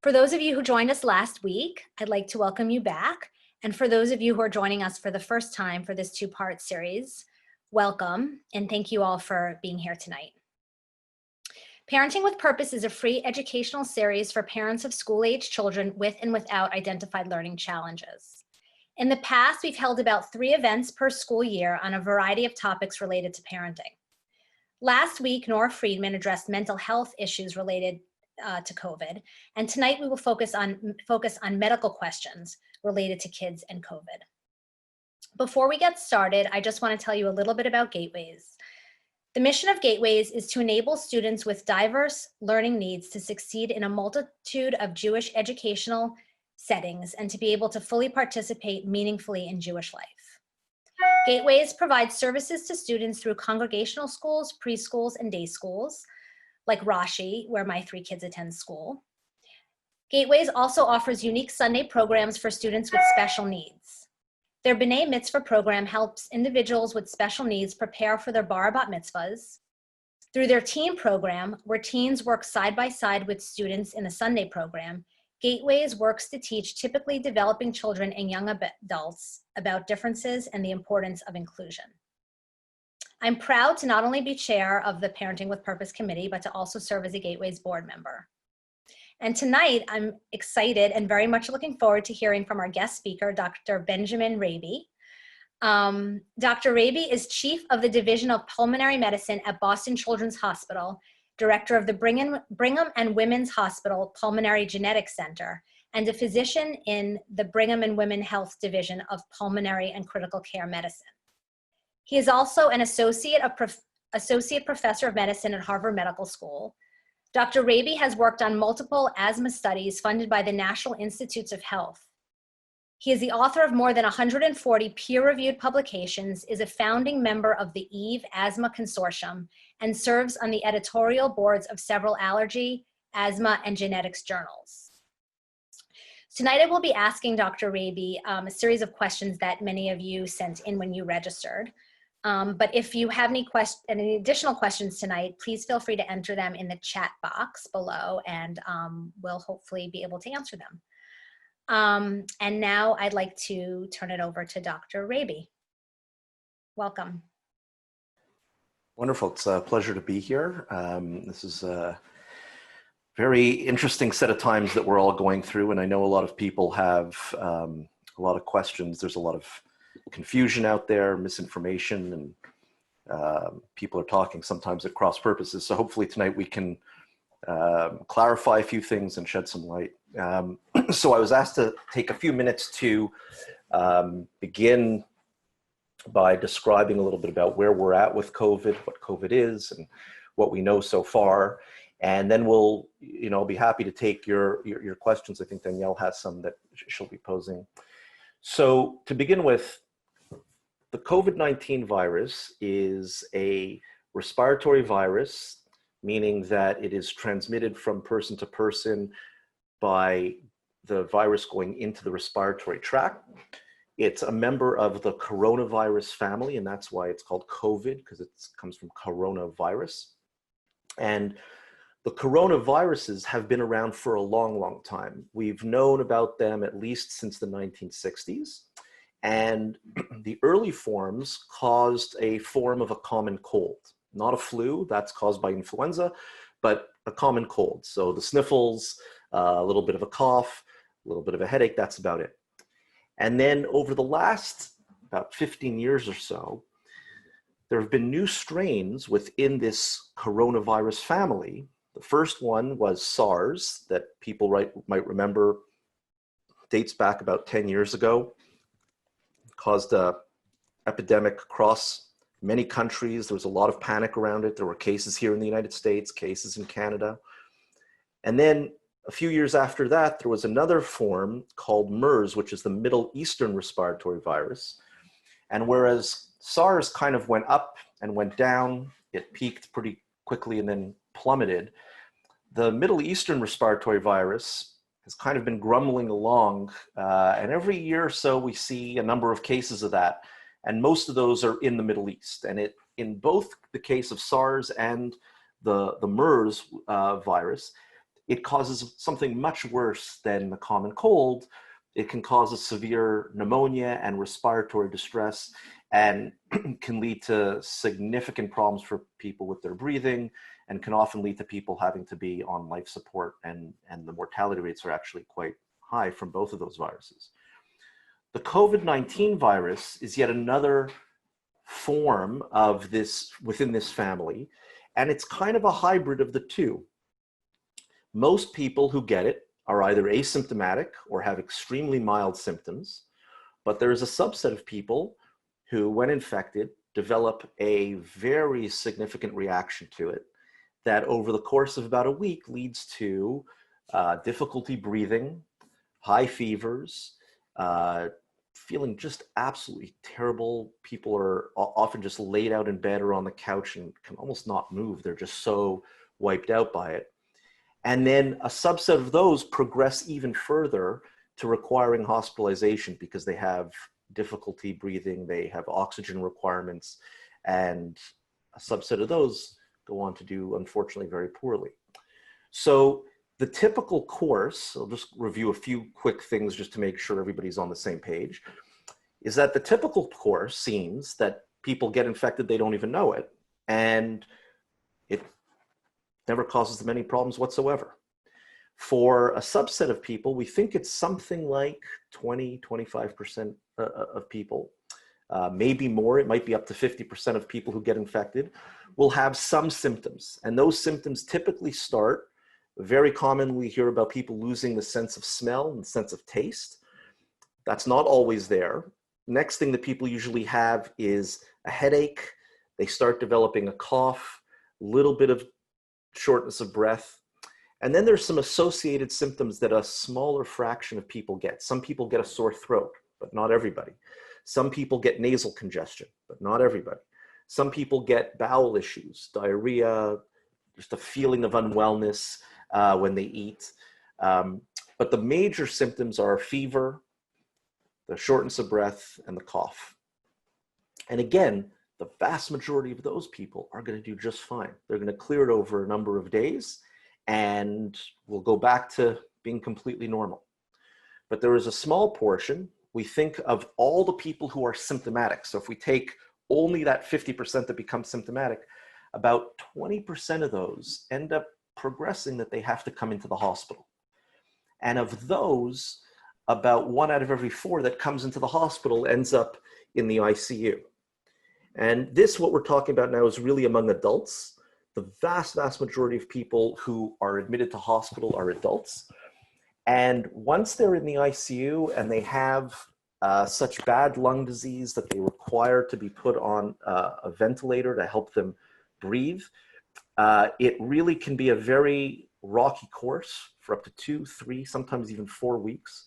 For those of you who joined us last week, I'd like to welcome you back. And for those of you who are joining us for the first time for this two-part series, welcome, and thank you all for being here tonight. Parenting with Purpose is a free educational series for parents of school-age children with and without identified learning challenges. In the past, we've held about 3 events per school year on a variety of topics related to parenting. Last week, Nora Friedman addressed mental health issues related to COVID, and tonight we will focus on medical questions related to kids and COVID. Before we get started, I just want to tell you a little bit about Gateways. The mission of Gateways is to enable students with diverse learning needs to succeed in a multitude of Jewish educational settings and to be able to fully participate meaningfully in Jewish life. Gateways provides services to students through congregational schools, preschools, and day schools, like Rashi, where my 3 kids attend school. Gateways also offers unique Sunday programs for students with special needs. Their B'nai Mitzvah program helps individuals with special needs prepare for their bar bat mitzvahs. Through their teen program, where teens work side by side with students in a Sunday program, Gateways works to teach typically developing children and young adults about differences and the importance of inclusion. I'm proud to not only be chair of the Parenting with Purpose Committee, but to also serve as a Gateways board member. And tonight, I'm excited and very much looking forward to hearing from our guest speaker, Dr. Benjamin Raby. Dr. Raby is Chief of the Division of Pulmonary Medicine at Boston Children's Hospital, Director of the Brigham and Women's Hospital Pulmonary Genetics Center, and a physician in the Brigham and Women Health Division of Pulmonary and Critical Care Medicine. He is also an associate professor of medicine at Harvard Medical School. Dr. Raby has worked on multiple asthma studies funded by the National Institutes of Health. He is the author of more than 140 peer-reviewed publications, is a founding member of the EVE Asthma Consortium, and serves on the editorial boards of several allergy, asthma, and genetics journals. Tonight I will be asking Dr. Raby a series of questions that many of you sent in when you registered. But if you have any additional questions tonight, please feel free to enter them in the chat box below, and we'll hopefully be able to answer them. And now I'd like to turn it over to Dr. Raby. Welcome. Wonderful. It's a pleasure to be here. This is a very interesting set of times that we're all going through, and I know a lot of people have a lot of questions. There's a lot of confusion out there, misinformation, and people are talking sometimes at cross purposes. So hopefully tonight we can clarify a few things and shed some light. So I was asked to take a few minutes to begin by describing a little bit about where we're at with COVID, what COVID is, and what we know so far. And then we'll, be happy to take your questions. I think Danielle has some that she'll be posing. So to begin with, the COVID-19 virus is a respiratory virus, meaning that it is transmitted from person to person by the virus going into the respiratory tract. It's a member of the coronavirus family, and that's why it's called COVID, because it comes from coronavirus. And the coronaviruses have been around for a long, long time. We've known about them at least since the 1960s. And the early forms caused a form of a common cold, not a flu, that's caused by influenza, but a common cold. So the sniffles, a little bit of a cough, a little bit of a headache, that's about it. And then over the last about 15 years or so, there have been new strains within this coronavirus family. The first one was Sars, that people might remember, dates back about 10 years ago. Caused an epidemic across many countries. There was a lot of panic around it. There were cases here in the United States, cases in Canada. And then a few years after that, there was another form called MERS, which is the Middle Eastern respiratory virus. And whereas SARS kind of went up and went down, it peaked pretty quickly and then plummeted, the Middle Eastern respiratory virus has kind of been grumbling along, and every year or so we see a number of cases of that, and most of those are in the Middle East. And in both the case of SARS and the MERS virus, it causes something much worse than the common cold. It can cause a severe pneumonia and respiratory distress, and can lead to significant problems for people with their breathing, and can often lead to people having to be on life support, and the mortality rates are actually quite high from both of those viruses. The COVID-19 virus is yet another form of this within this family, and it's kind of a hybrid of the two. Most people who get it are either asymptomatic or have extremely mild symptoms, but there is a subset of people who, when infected, develop a very significant reaction to it that over the course of about a week leads to difficulty breathing, high fevers, feeling just absolutely terrible. People are often just laid out in bed or on the couch and can almost not move. They're just so wiped out by it. And then a subset of those progress even further to requiring hospitalization because they have difficulty breathing, they have oxygen requirements, and a subset of those go on to do, unfortunately, very poorly. So the typical course, I'll just review a few quick things just to make sure everybody's on the same page, is that the typical course seems that people get infected, they don't even know it, and it never causes them any problems whatsoever. For a subset of people, we think it's something like 20–25% of people, maybe more, it might be up to 50% of people who get infected, will have some symptoms. And those symptoms typically start, very commonly we hear about people losing the sense of smell and the sense of taste. That's not always there. Next thing that people usually have is a headache. They start developing a cough, a little bit of shortness of breath. And then there's some associated symptoms that a smaller fraction of people get. Some people get a sore throat, but not everybody. Some people get nasal congestion, but not everybody. Some people get bowel issues, diarrhea, just a feeling of unwellness when they eat. But the major symptoms are fever, the shortness of breath, and the cough. And again, the vast majority of those people are going to do just fine. They're going to clear it over a number of days, and we'll go back to being completely normal. But there is a small portion, we think of all the people who are symptomatic. So if we take only that 50% that become symptomatic, about 20% of those end up progressing that they have to come into the hospital. And of those, about 1 out of every 4 that comes into the hospital ends up in the ICU. And this, what we're talking about now, is really among adults. The vast majority of people who are admitted to hospital are adults. And once they're in the ICU and they have such bad lung disease that they require to be put on a ventilator to help them breathe, it really can be a very rocky course for up to 2, 3, sometimes even 4 weeks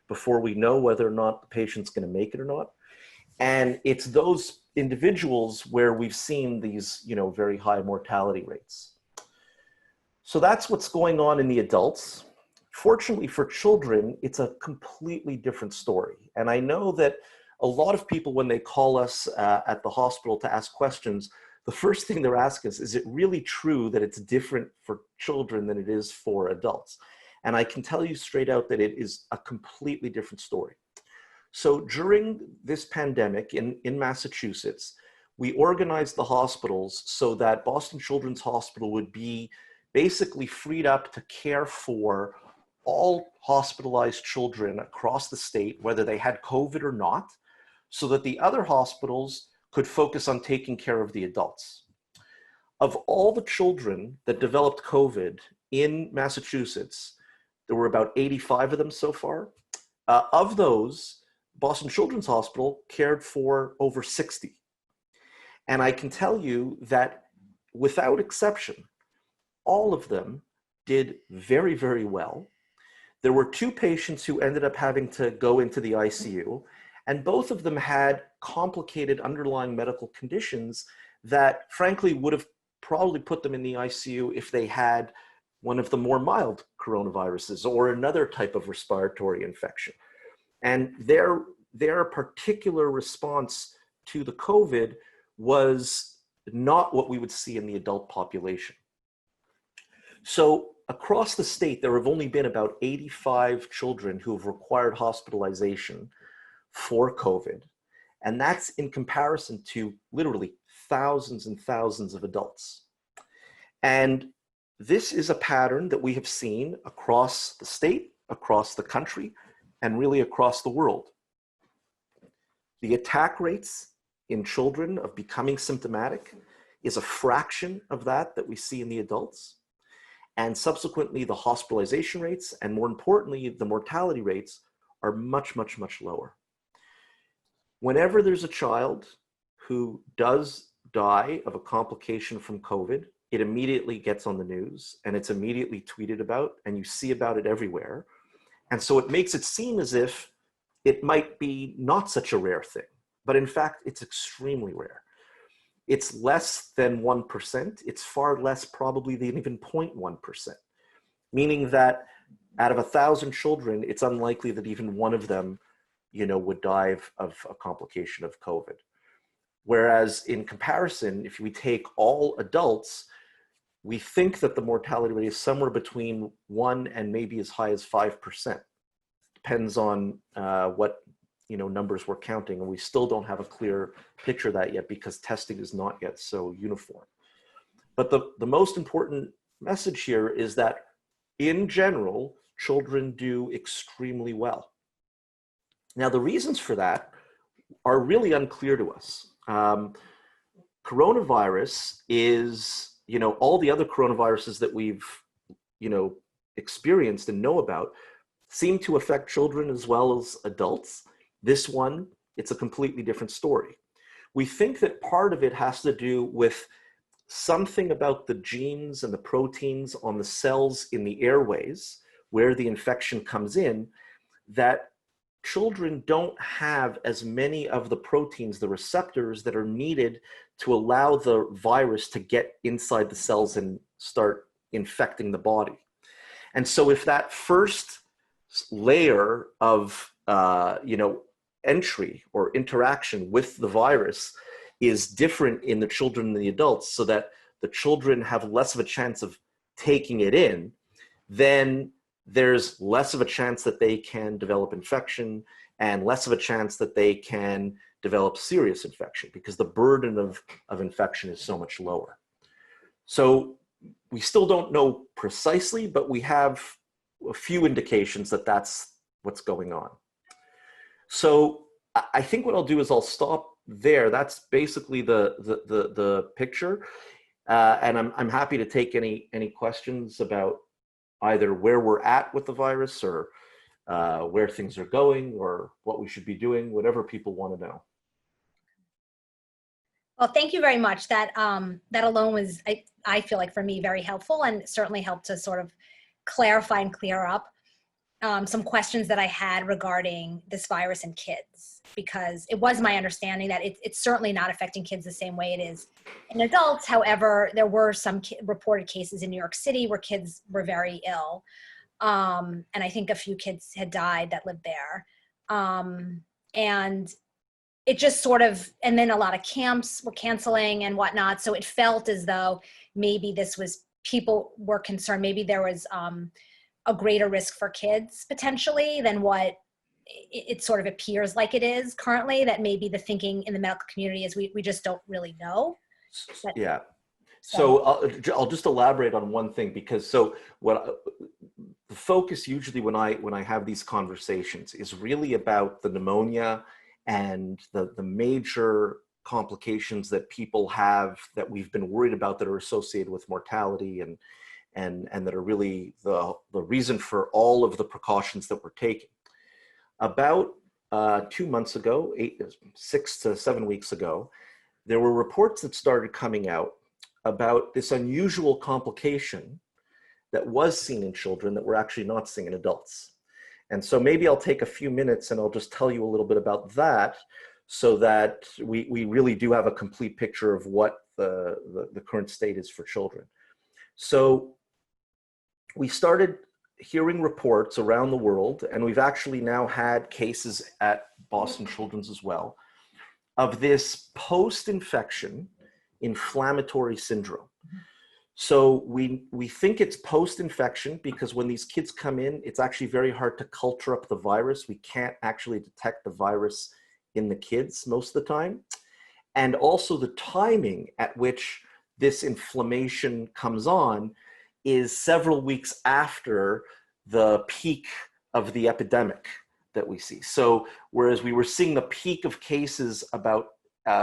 before we know whether or not the patient's going to make it or not. And it's those individuals where we've seen these, very high mortality rates. So that's what's going on in the adults. Fortunately for children, it's a completely different story. And I know that a lot of people, when they call us at the hospital to ask questions, the first thing they're asking is it really true that it's different for children than it is for adults? And I can tell you straight out that it is a completely different story. So during this pandemic in Massachusetts, we organized the hospitals so that Boston Children's Hospital would be basically freed up to care for all hospitalized children across the state, whether they had COVID or not, so that the other hospitals could focus on taking care of the adults. Of all the children that developed COVID in Massachusetts, there were about 85 of them so far. Of those, Boston Children's Hospital cared for over 60. And I can tell you that without exception, all of them did very, very well. There were 2 patients who ended up having to go into the ICU, and both of them had complicated underlying medical conditions that frankly would have probably put them in the ICU if they had one of the more mild coronaviruses or another type of respiratory infection. And their particular response to the COVID was not what we would see in the adult population. So across the state, there have only been about 85 children who have required hospitalization for COVID. And that's in comparison to literally thousands and thousands of adults. And this is a pattern that we have seen across the state, across the country, and really across the world. The attack rates in children of becoming symptomatic is a fraction of that we see in the adults. And subsequently, the hospitalization rates, and more importantly, the mortality rates are much, much, much lower. Whenever there's a child who does die of a complication from COVID, it immediately gets on the news and it's immediately tweeted about, and you see about it everywhere. And so it makes it seem as if it might be not such a rare thing, but in fact, it's extremely rare. It's less than 1%. It's far less probably than even 0.1%, meaning that out of 1,000 children, it's unlikely that even one of them, would die of a complication of COVID. Whereas in comparison, if we take all adults, we think that the mortality rate is somewhere between 1 and maybe as high as 5%. Depends on what numbers we're counting, and we still don't have a clear picture of that yet because testing is not yet so uniform. But the most important message here is that in general, children do extremely well. Now, the reasons for that are really unclear to us. Coronavirus is, all the other coronaviruses that we've, experienced and know about seem to affect children as well as adults. This one, it's a completely different story. We think that part of it has to do with something about the genes and the proteins on the cells in the airways where the infection comes in, that children don't have as many of the proteins, the receptors that are needed to allow the virus to get inside the cells and start infecting the body. And so if that first layer of, entry or interaction with the virus is different in the children than the adults, so that the children have less of a chance of taking it in, then there's less of a chance that they can develop infection and less of a chance that they can develop serious infection because the burden of infection is so much lower. So we still don't know precisely, but we have a few indications that that's what's going on. So I think what I'll do is I'll stop there. That's basically the picture. And I'm happy to take any questions about either where we're at with the virus or where things are going or what we should be doing, whatever people want to know. Well, thank you very much. That alone was, I feel like for me, very helpful, and certainly helped to sort of clarify and clear up some questions that I had regarding this virus in kids, because it was my understanding that it's certainly not affecting kids the same way it is in adults. However, there were some reported cases in New York City where kids were very ill. And I think a few kids had died that lived there. And it just sort of, and then a lot of camps were canceling and whatnot. So it felt as though maybe this was, people were concerned, maybe there was a greater risk for kids potentially than what it sort of appears like it is currently, that maybe the thinking in the medical community is we just don't really know. But, yeah. So I'll just elaborate on one thing, because the focus usually when I have these conversations is really about the pneumonia and the major complications that people have that we've been worried about that are associated with mortality and that are really the reason for all of the precautions that we're taking. About 2 months ago, 6 to 7 weeks ago, there were reports that started coming out about this unusual complication that was seen in children that we're actually not seeing in adults. And so maybe I'll take a few minutes and I'll just tell you a little bit about that, so that we really do have a complete picture of what the current state is for children. So we started hearing reports around the world, and we've actually now had cases at Boston Children's as well, of this post-infection inflammatory syndrome. So we think it's post-infection because when these kids come in, it's actually very hard to culture up the virus. We can't actually detect the virus in the kids most of the time. And also the timing at which this inflammation comes on is several weeks after the peak of the epidemic that we see. So whereas we were seeing the peak of cases about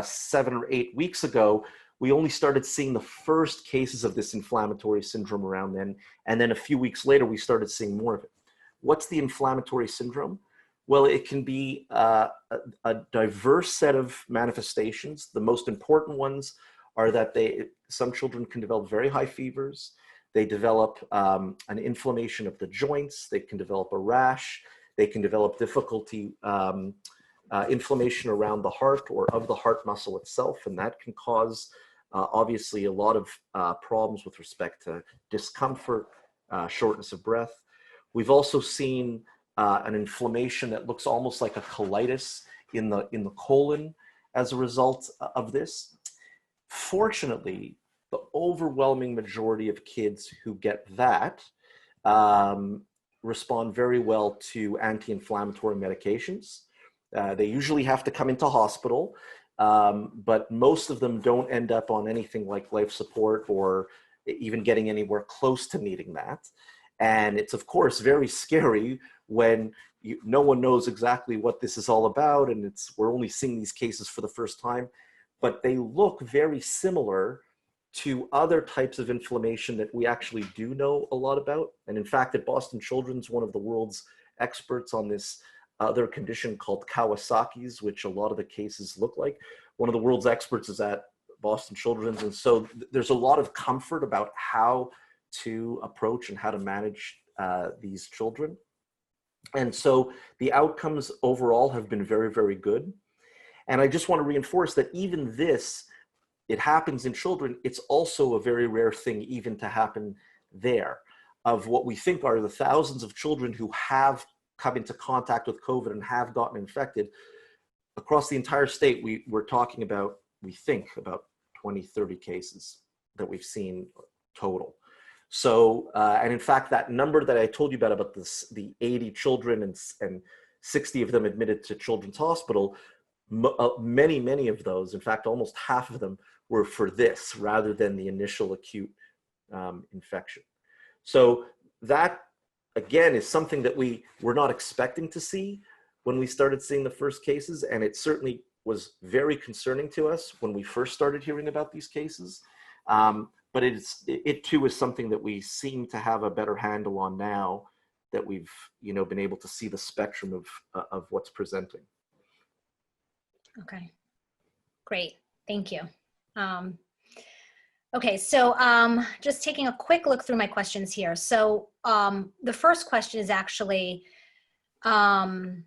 7 or 8 weeks ago, we only started seeing the first cases of this inflammatory syndrome around then. And then a few weeks later, we started seeing more of it. What's the inflammatory syndrome? Well, it can be a diverse set of manifestations. The most important ones are that some children can develop very high fevers. They develop an inflammation of the joints. They can develop a rash. They can develop difficulty, inflammation around the heart or of the heart muscle itself, and that can cause obviously a lot of problems with respect to discomfort, shortness of breath. We've also seen an inflammation that looks almost like a colitis in the colon as a result of this. Fortunately, the overwhelming majority of kids who get that respond very well to anti-inflammatory medications. They usually have to come into hospital, but most of them don't end up on anything like life support or even getting anywhere close to needing that. And it's, of course, very scary when no one knows exactly what this is all about, and we're only seeing these cases for the first time, but they look very similar to other types of inflammation that we actually do know a lot about. And in fact, at Boston Children's, one of the world's experts on this other condition called Kawasaki's, which a lot of the cases look like, one of the world's experts is at Boston Children's. And so there's a lot of comfort about how to approach and how to manage these children. And so the outcomes overall have been very, very good. And I just want to reinforce that even this, it happens in children, it's also a very rare thing even to happen there. Of what we think are the thousands of children who have come into contact with COVID and have gotten infected, across the entire state, we're talking about, we think, about 20, 30 cases that we've seen total. So, and in fact, that number that I told you about the 80 children and 60 of them admitted to Children's Hospital, many, many of those, in fact, almost half of them were for this rather than the initial acute infection. So that, again, is something that we were not expecting to see when we started seeing the first cases. And it certainly was very concerning to us when we first started hearing about these cases. But it too is something that we seem to have a better handle on now that we've been able to see the spectrum of what's presenting. Okay, great, thank you. Okay, so just taking a quick look through my questions here. So the first question is actually around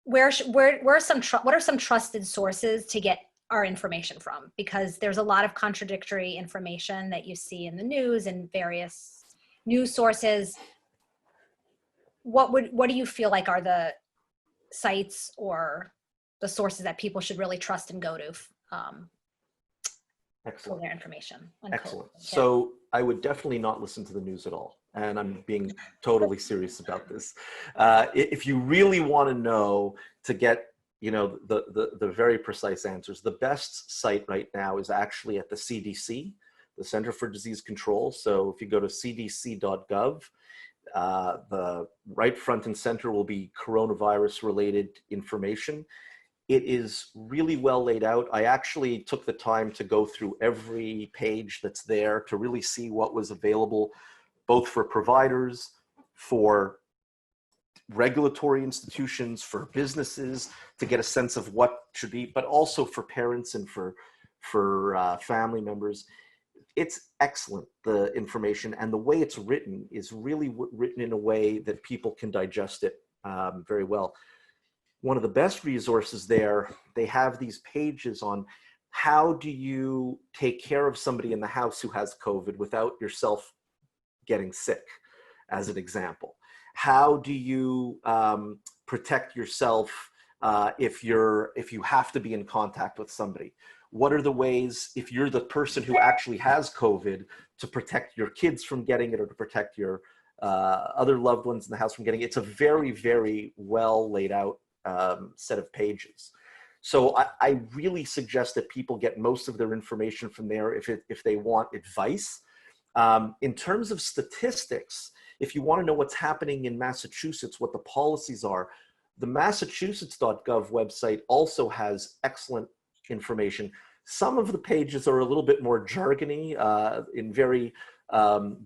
what are some trusted sources to get our information from? Because there's a lot of contradictory information that you see in the news and various news sources. What do you feel like are the sites or the sources that people should really trust and go to for their information? Excellent. So I would definitely not listen to the news at all. And I'm being totally serious about this. If you really want to know, to get the very precise answers, the best site right now is actually at the CDC, the Center for Disease Control. So if you go to cdc.gov, the right front and center will be coronavirus related information. It is really well laid out. I actually took the time to go through every page that's there to really see what was available, both for providers, for regulatory institutions, for businesses, to get a sense of what should be, but also for parents and for family members. It's excellent, the information, and the way it's written is really written in a way that people can digest it very well. One of the best resources there, they have these pages on how do you take care of somebody in the house who has COVID without yourself getting sick, as an example. How do you protect yourself if you have to be in contact with somebody? What are the ways, if you're the person who actually has COVID, to protect your kids from getting it or to protect your other loved ones in the house from getting it? It's a very, very well laid out set of pages. So I really suggest that people get most of their information from there if they want advice. In terms of statistics, if you want to know what's happening in Massachusetts, what the policies are, the Massachusetts.gov website also has excellent information. Some of the pages are a little bit more jargony in very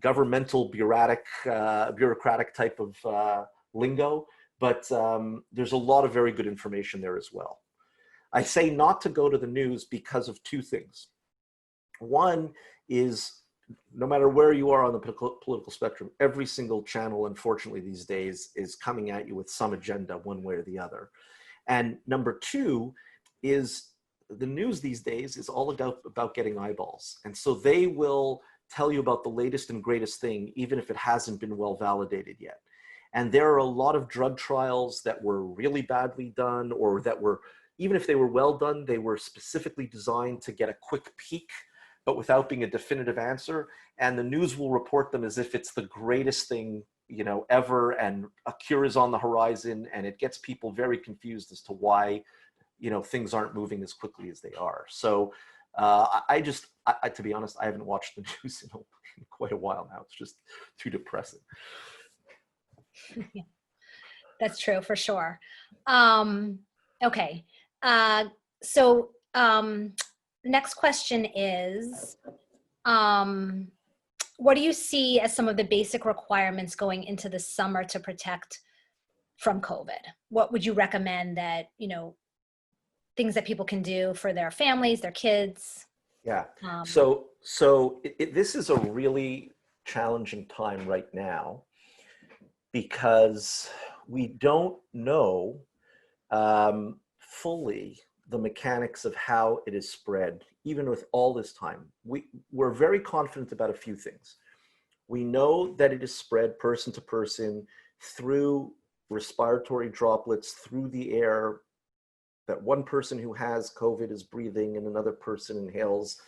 governmental bureaucratic type of lingo, but there's a lot of very good information there as well. I say not to go to the news because of two things. One is, no matter where you are on the political spectrum, every single channel, unfortunately, these days is coming at you with some agenda one way or the other. And number two is the news these days is all about getting eyeballs. And so they will tell you about the latest and greatest thing, even if it hasn't been well validated yet. And there are a lot of drug trials that were really badly done, or that were, even if they were well done, they were specifically designed to get a quick peek, but without being a definitive answer. And the news will report them as if it's the greatest thing, you know, ever, and a cure is on the horizon, and it gets people very confused as to why, you know, things aren't moving as quickly as they are. So to be honest, I haven't watched the news in quite a while now. It's just too depressing. Yeah, that's true for sure. Okay. Next question is, what do you see as some of the basic requirements going into the summer to protect from COVID? What would you recommend that, you know, things that people can do for their families, their kids? Yeah. This is a really challenging time right now because we don't know fully the mechanics of how it is spread, even with all this time. We're very confident about a few things. We know that it is spread person to person through respiratory droplets, through the air, that one person who has COVID is breathing and another person inhales.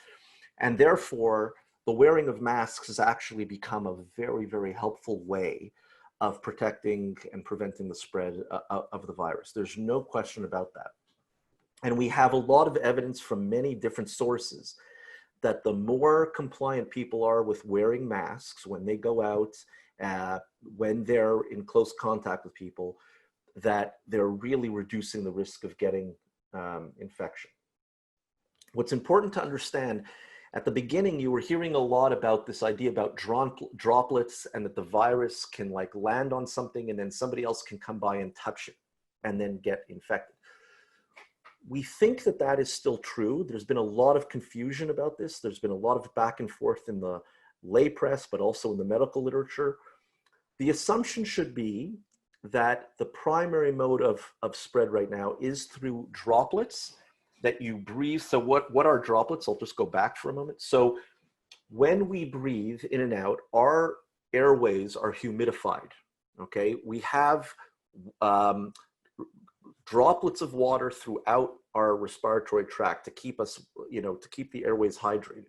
And therefore, the wearing of masks has actually become a very, very helpful way of protecting and preventing the spread of the virus. There's no question about that. And we have a lot of evidence from many different sources that the more compliant people are with wearing masks when they go out, when they're in close contact with people, that they're really reducing the risk of getting infection. What's important to understand, at the beginning, you were hearing a lot about this idea about droplets, and that the virus can like land on something and then somebody else can come by and touch it and then get infected. We think that that is still true. There's been a lot of confusion about this. There's been a lot of back and forth in the lay press, but also in the medical literature. The assumption should be that the primary mode of spread right now is through droplets that you breathe. So what are droplets? I'll just go back for a moment. So when we breathe in and out, our airways are humidified, okay? We have droplets of water throughout our respiratory tract to keep us, you know, to keep the airways hydrated.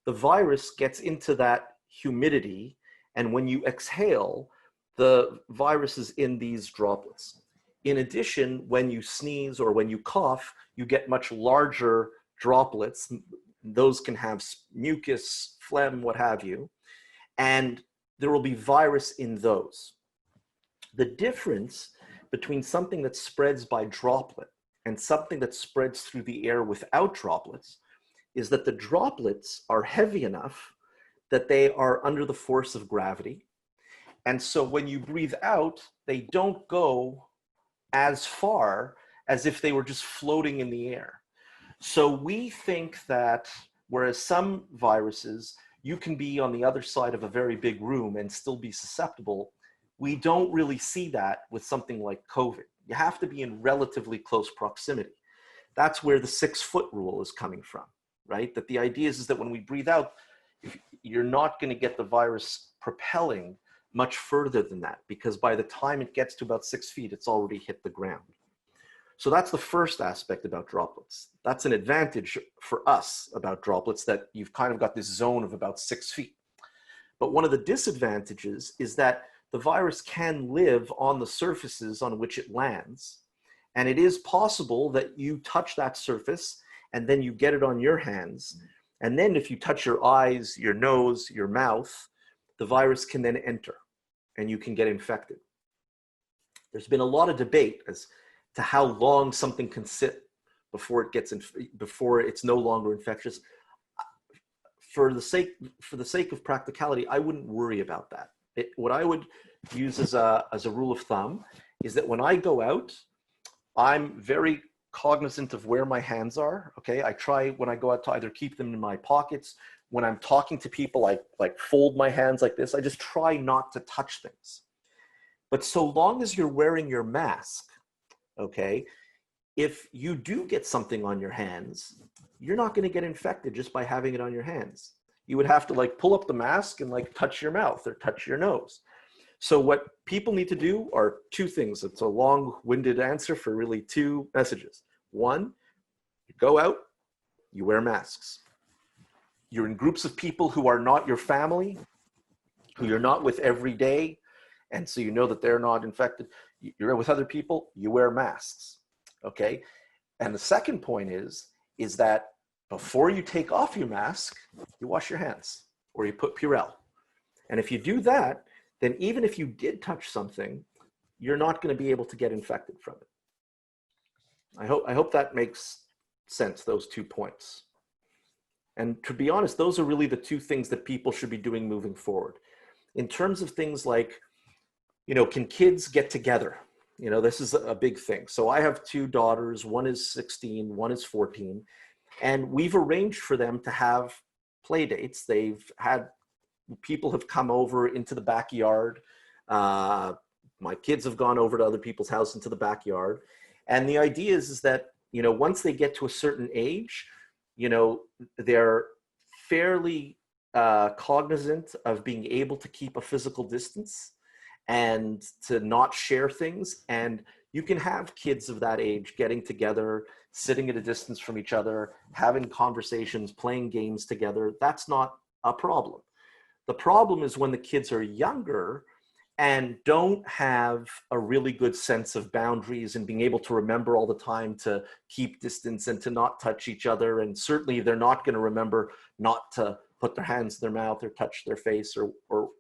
The virus gets into that humidity, and when you exhale, the virus is in these droplets. In addition, when you sneeze or when you cough, you get much larger droplets. Those can have mucus, phlegm, what have you, and there will be virus in those. The difference between something that spreads by droplet and something that spreads through the air without droplets is that the droplets are heavy enough that they are under the force of gravity. And so when you breathe out, they don't go as far as if they were just floating in the air. So we think that whereas some viruses, you can be on the other side of a very big room and still be susceptible, we don't really see that with something like COVID. You have to be in relatively close proximity. That's where the 6-foot rule is coming from, right? That the idea is that when we breathe out, you're not going to get the virus propelling much further than that, because by the time it gets to about 6 feet, it's already hit the ground. So that's the first aspect about droplets. That's an advantage for us about droplets, that you've kind of got this zone of about 6 feet. But one of the disadvantages is that the virus can live on the surfaces on which it lands. And it is possible that you touch that surface and then you get it on your hands. And then if you touch your eyes, your nose, your mouth, the virus can then enter and you can get infected. There's been a lot of debate as to how long something can sit before it gets before it's no longer infectious. For the sake of practicality, I wouldn't worry about that. What I would use as a rule of thumb is that when I go out, I'm very cognizant of where my hands are. Okay, I try when I go out to either keep them in my pockets. When I'm talking to people, I like fold my hands like this. I just try not to touch things. But so long as you're wearing your mask, okay, if you do get something on your hands, you're not going to get infected just by having it on your hands. You would have to like pull up the mask and like touch your mouth or touch your nose. So what people need to do are two things. It's a long-winded answer for really two messages. One, you go out, you wear masks. You're in groups of people who are not your family, who you're not with every day, and so you know that they're not infected. You're with other people, you wear masks, okay? And the second point is that before you take off your mask, you wash your hands or you put Purell. And if you do that, then even if you did touch something, you're not going to be able to get infected from it. I hope that makes sense, those 2 points. And to be honest, those are really the two things that people should be doing moving forward. In terms of things like, you know, can kids get together? You know, this is a big thing. So I have two daughters, one is 16, one is 14, and we've arranged for them to have play dates. People have come over into the backyard. My kids have gone over to other people's house into the backyard. And the idea is that, you know, once they get to a certain age, you know, they're fairly cognizant of being able to keep a physical distance and to not share things. And you can have kids of that age getting together, sitting at a distance from each other, having conversations, playing games together. That's not a problem. The problem is when the kids are younger and don't have a really good sense of boundaries and being able to remember all the time to keep distance and to not touch each other. And certainly they're not going to remember not to put their hands in their mouth or touch their face or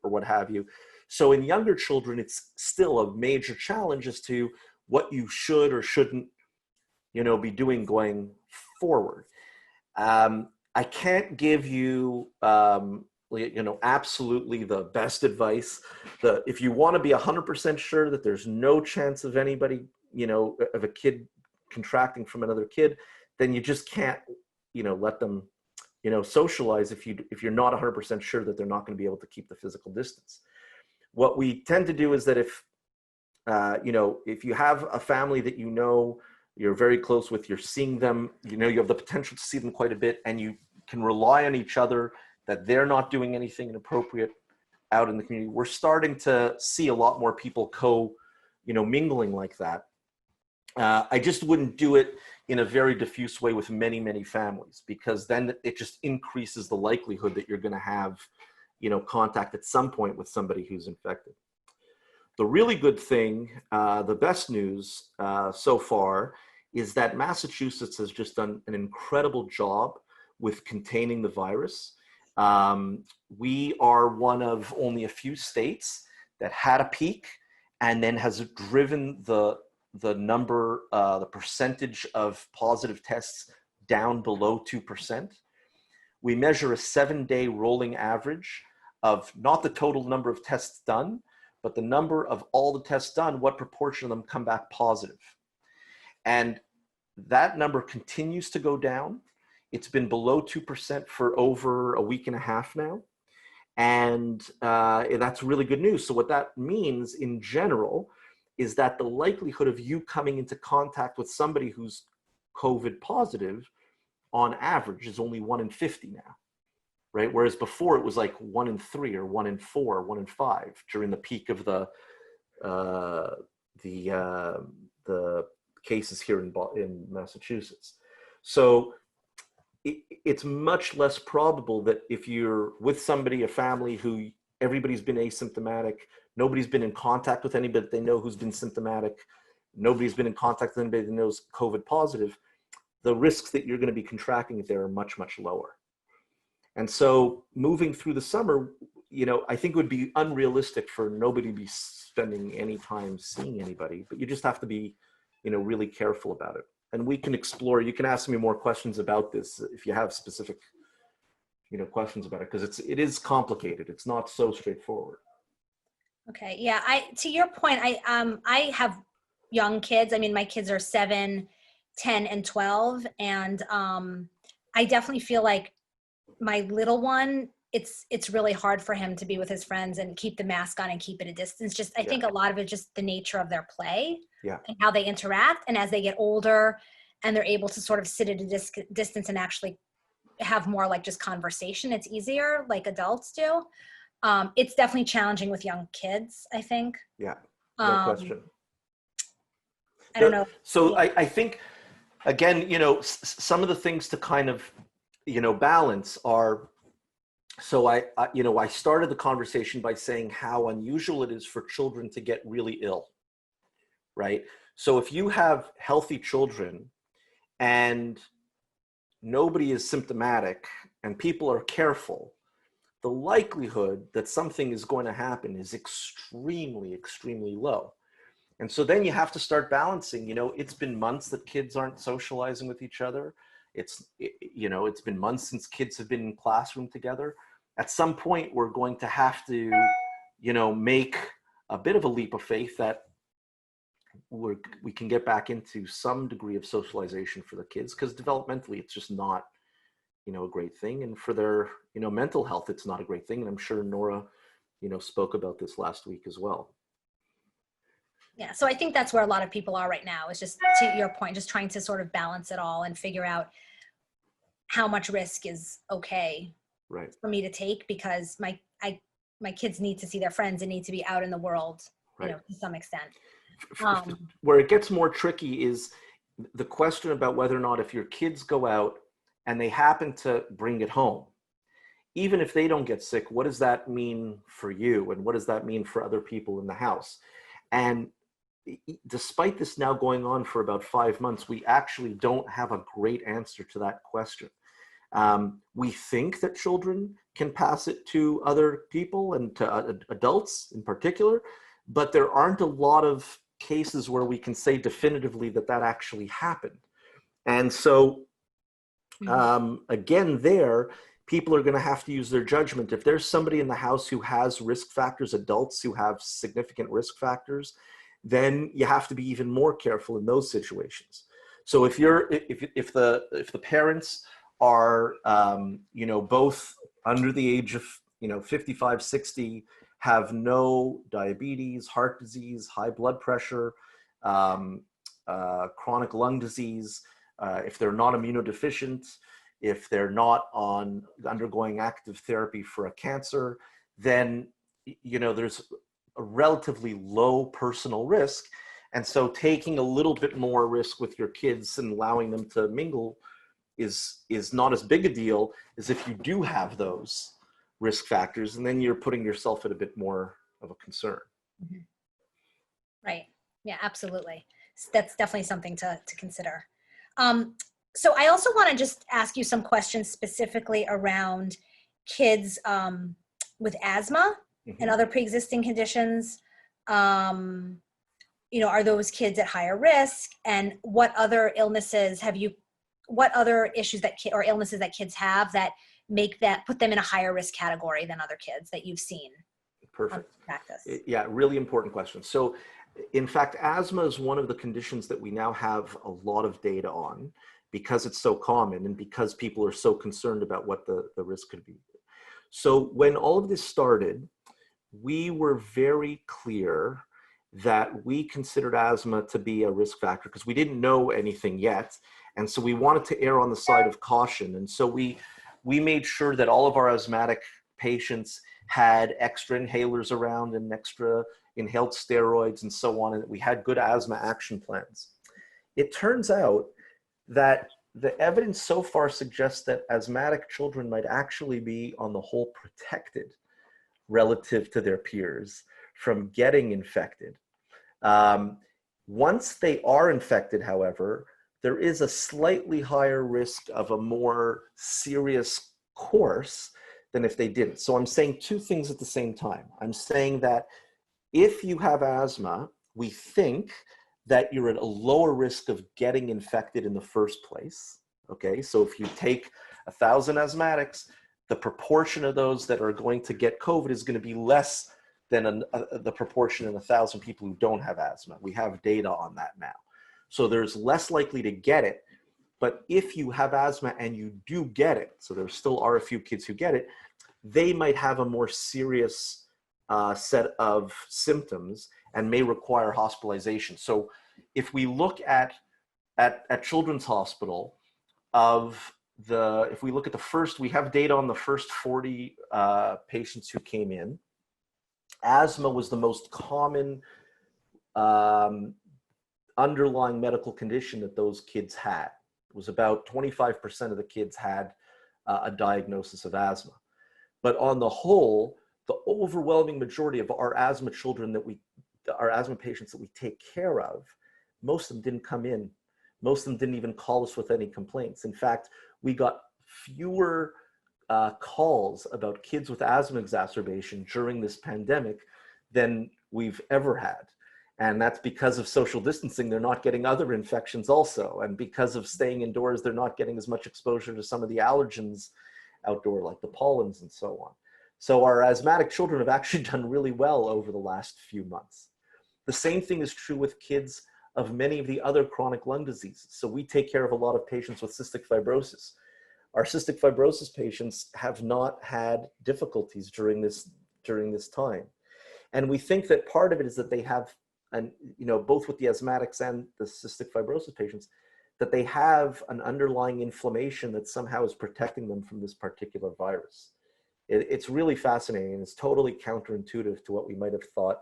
what have you. So in younger children, it's still a major challenge as to what you should or shouldn't, you know, be doing going forward. I can't give you, you know, absolutely the best advice. If you want to be 100% sure that there's no chance of anybody, you know, of a kid contracting from another kid, then you just can't, you know, let them, you know, socialize if you're not 100% sure that they're not going to be able to keep the physical distance. What we tend to do is that if, you know, if you have a family that you know you're very close with, you're seeing them, you know, you have the potential to see them quite a bit, and you can rely on each other that they're not doing anything inappropriate out in the community. We're starting to see a lot more people mingling like that. I just wouldn't do it in a very diffuse way with many, many families, because then it just increases the likelihood that you're going to have, you know, contact at some point with somebody who's infected. The really good thing, the best news so far, is that Massachusetts has just done an incredible job with containing the virus. We are one of only a few states that had a peak and then has driven the number, the percentage of positive tests down below 2%. We measure a 7-day rolling average of not the total number of tests done, but the number of all the tests done, what proportion of them come back positive. And that number continues to go down. It's been below 2% for over a week and a half now. And that's really good news. So what that means in general is that the likelihood of you coming into contact with somebody who's COVID positive on average is only 1 in 50 now, right? Whereas before it was like 1 in 3 or 1 in 4, 1 in 5 during the peak of the cases here in Massachusetts. So it's much less probable that if you're with somebody, a family who everybody's been asymptomatic, nobody's been in contact with anybody that they know who's been symptomatic, nobody's been in contact with anybody that knows COVID positive, the risks that you're going to be contracting it there are much, much lower. And so moving through the summer, you know, I think it would be unrealistic for nobody to be spending any time seeing anybody, but you just have to be, you know, really careful about it. And we can explore, you can ask me more questions about this if you have specific, you know, questions about it, because it is complicated. It's not so straightforward. Okay. Yeah. To your point, I have young kids. I mean, my kids are 7, 10, and 12. And I definitely feel like my little one, it's really hard for him to be with his friends and keep the mask on and keep it a distance. Just, I think a lot of it just the nature of their play and how they interact. And as they get older and they're able to sort of sit at a distance and actually have more like just conversation, it's easier like adults do. It's definitely challenging with young kids, I think. Yeah, no question. I don't know. So I think, again, you know, some of the things to kind of, you know, balance are, so I you know, I started the conversation by saying how unusual it is for children to get really ill, right? So if you have healthy children and nobody is symptomatic and people are careful, the likelihood that something is going to happen is extremely, extremely low. And so then you have to start balancing, you know, it's been months that kids aren't socializing with each other. You know, it's been months since kids have been in classroom together. At some point, we're going to have to, you know, make a bit of a leap of faith that we can get back into some degree of socialization for the kids, because developmentally, it's just not, you know, a great thing. And for their, you know, mental health, it's not a great thing. And I'm sure Nora, you know, spoke about this last week as well. Yeah, so I think that's where a lot of people are right now, is just to your point, just trying to sort of balance it all and figure out how much risk is okay for me to take, because my kids need to see their friends and need to be out in the world, you know, to some extent. Where it gets more tricky is the question about whether or not, if your kids go out and they happen to bring it home, even if they don't get sick, what does that mean for you? And what does that mean for other people in the house? And despite this now going on for about 5 months, we actually don't have a great answer to that question. We think that children can pass it to other people and to adults in particular, but there aren't a lot of cases where we can say definitively that that actually happened. And so, again, people are going to have to use their judgment. If there's somebody in the house who has risk factors, adults who have significant risk factors, then you have to be even more careful in those situations. So if the parents are, you know, both under the age of, you know, 55, 60, have no diabetes, heart disease, high blood pressure, chronic lung disease, if they're not immunodeficient, if they're not undergoing active therapy for a cancer, then, you know, there's a relatively low personal risk. And so taking a little bit more risk with your kids and allowing them to mingle is not as big a deal as if you do have those risk factors, and then you're putting yourself at a bit more of a concern. Right. Yeah, absolutely. That's definitely something to consider. So I also want to just ask you some questions specifically around kids with asthma and other pre-existing conditions. You know, are those kids at higher risk? And what other illnesses what other issues or illnesses that kids have that put them in a higher risk category than other kids that you've seen? Perfect. Practice. Yeah, really important question. So in fact, asthma is one of the conditions that we now have a lot of data on, because it's so common and because people are so concerned about what the risk could be. So when all of this started, we were very clear that we considered asthma to be a risk factor because we didn't know anything yet. And so we wanted to err on the side of caution. And so we made sure that all of our asthmatic patients had extra inhalers around and extra inhaled steroids and so on, and that we had good asthma action plans. it turns out that the evidence so far suggests that asthmatic children might actually be, on the whole, protected relative to their peers from getting infected. Once they are infected, however, there is a slightly higher risk of a more serious course than if they didn't. So I'm saying two things at the same time. I'm saying that if you have asthma, we think that you're at a lower risk of getting infected in the first place. Okay, so if you take 1,000 asthmatics, the proportion of those that are going to get COVID is going to be less than the proportion in 1,000 people who don't have asthma. We have data on that now. So there's less likely to get it. But if you have asthma and you do get it, so there still are a few kids who get it, they might have a more serious set of symptoms and may require hospitalization. So if we look at Children's Hospital, if we look at the first, we have data on the first 40 patients who came in. Asthma was the most common underlying medical condition that those kids had. It was about 25% of the kids had a diagnosis of asthma. But on the whole, the overwhelming majority of our asthma children our asthma patients that we take care of, most of them didn't come in. Most of them didn't even call us with any complaints. In fact, we got fewer calls about kids with asthma exacerbation during this pandemic than we've ever had. And that's because of social distancing. They're not getting other infections also. And because of staying indoors, they're not getting as much exposure to some of the allergens outdoor, like the pollens and so on. So our asthmatic children have actually done really well over the last few months. The same thing is true with kids of many of the other chronic lung diseases. So we take care of a lot of patients with cystic fibrosis. Our cystic fibrosis patients have not had difficulties during this time. And we think that part of it is that they have, both with the asthmatics and the cystic fibrosis patients, that they have an underlying inflammation that somehow is protecting them from this particular virus. It's really fascinating, and it's totally counterintuitive to what we might have thought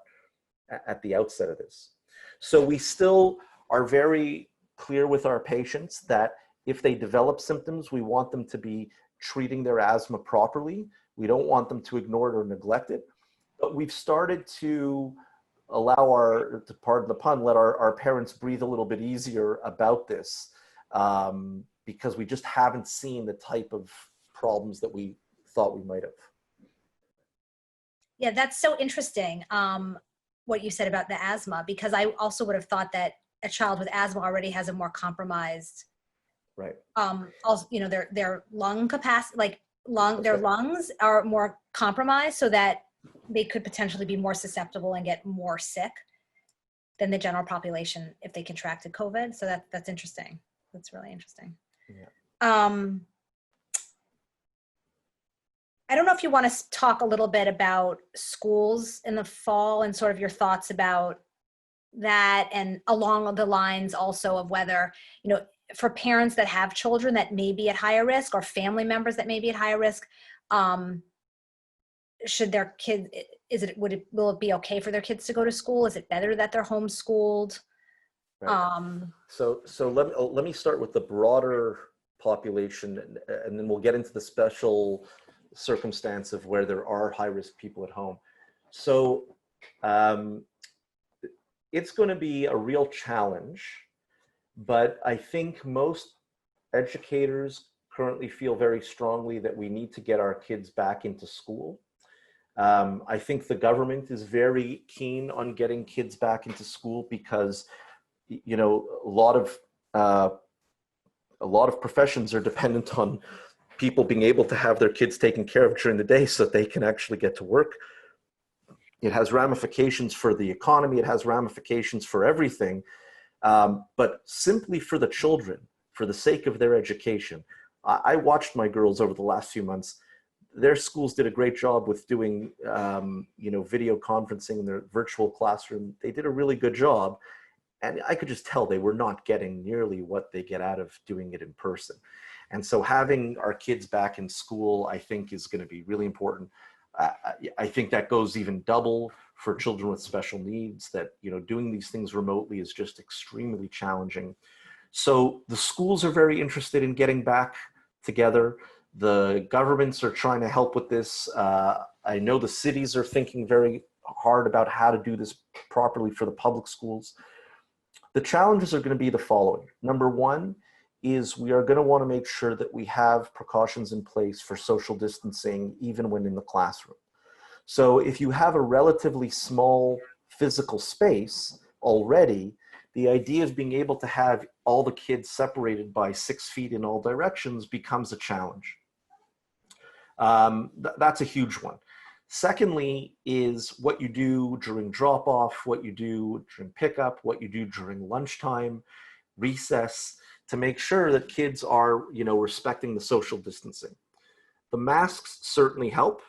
at the outset of this. So we still are very clear with our patients that if they develop symptoms, we want them to be treating their asthma properly. We don't want them to ignore it or neglect it. But we've started to allow to pardon the pun, let our parents breathe a little bit easier about this, because we just haven't seen the type of problems that we thought we might have. Yeah, that's so interesting, what you said about the asthma, because I also would have thought that a child with asthma already has a more compromised, right? Also, their lung capacity, their right. lungs are more compromised, so that they could potentially be more susceptible and get more sick than the general population if they contracted COVID. So that's interesting. That's really interesting. Yeah. I don't know if you want to talk a little bit about schools in the fall and sort of your thoughts about that, and along the lines also of whether, for parents that have children that may be at higher risk, or family members that may be at higher risk, should their kids, will it be okay for their kids to go to school? Is it better that they're homeschooled? Right. So let me start with the broader population, and then we'll get into the special circumstance of where there are high-risk people at home. So it's going to be a real challenge, but I think most educators currently feel very strongly that we need to get our kids back into school. I think the government is very keen on getting kids back into school because, a lot of professions are dependent on people being able to have their kids taken care of during the day so that they can actually get to work. It has ramifications for the economy. It has ramifications for everything. But simply for the children, for the sake of their education, I watched my girls over the last few months. Their schools did a great job with doing, video conferencing in their virtual classroom. They did a really good job. And I could just tell they were not getting nearly what they get out of doing it in person. And so having our kids back in school, I think, is going to be really important. I think that goes even double for children with special needs, that, doing these things remotely is just extremely challenging. So the schools are very interested in getting back together. The governments are trying to help with this. I know the cities are thinking very hard about how to do this properly for the public schools. The challenges are going to be the following. Number one is we are going to want to make sure that we have precautions in place for social distancing, even when in the classroom. So if you have a relatively small physical space already, the idea of being able to have all the kids separated by 6 feet in all directions becomes a challenge. That's a huge one. Secondly is what you do during drop-off, what you do during pickup, what you do during lunchtime, recess, to make sure that kids are, respecting the social distancing. The masks certainly help.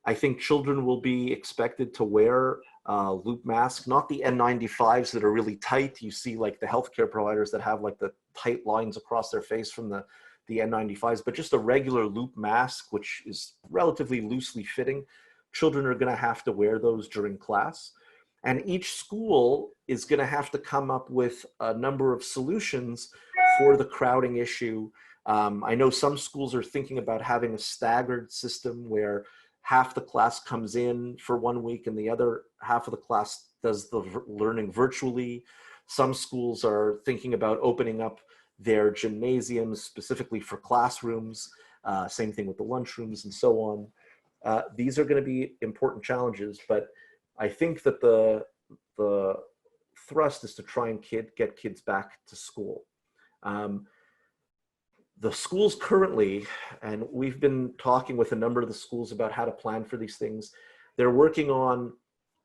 I think children will be expected to wear loop masks, not the N95s that are really tight. You see like the healthcare providers that have like the tight lines across their face from the N95s, but just a regular loop mask, which is relatively loosely fitting. Children are going to have to wear those during class. And each school is going to have to come up with a number of solutions for the crowding issue. I know some schools are thinking about having a staggered system where half the class comes in for 1 week and the other half of the class does the learning virtually. Some schools are thinking about opening up their gymnasiums specifically for classrooms, same thing with the lunchrooms and so on. These are going to be important challenges, but I think that the thrust is to try and get kids back to school. The schools currently, and we've been talking with a number of the schools about how to plan for these things, they're working on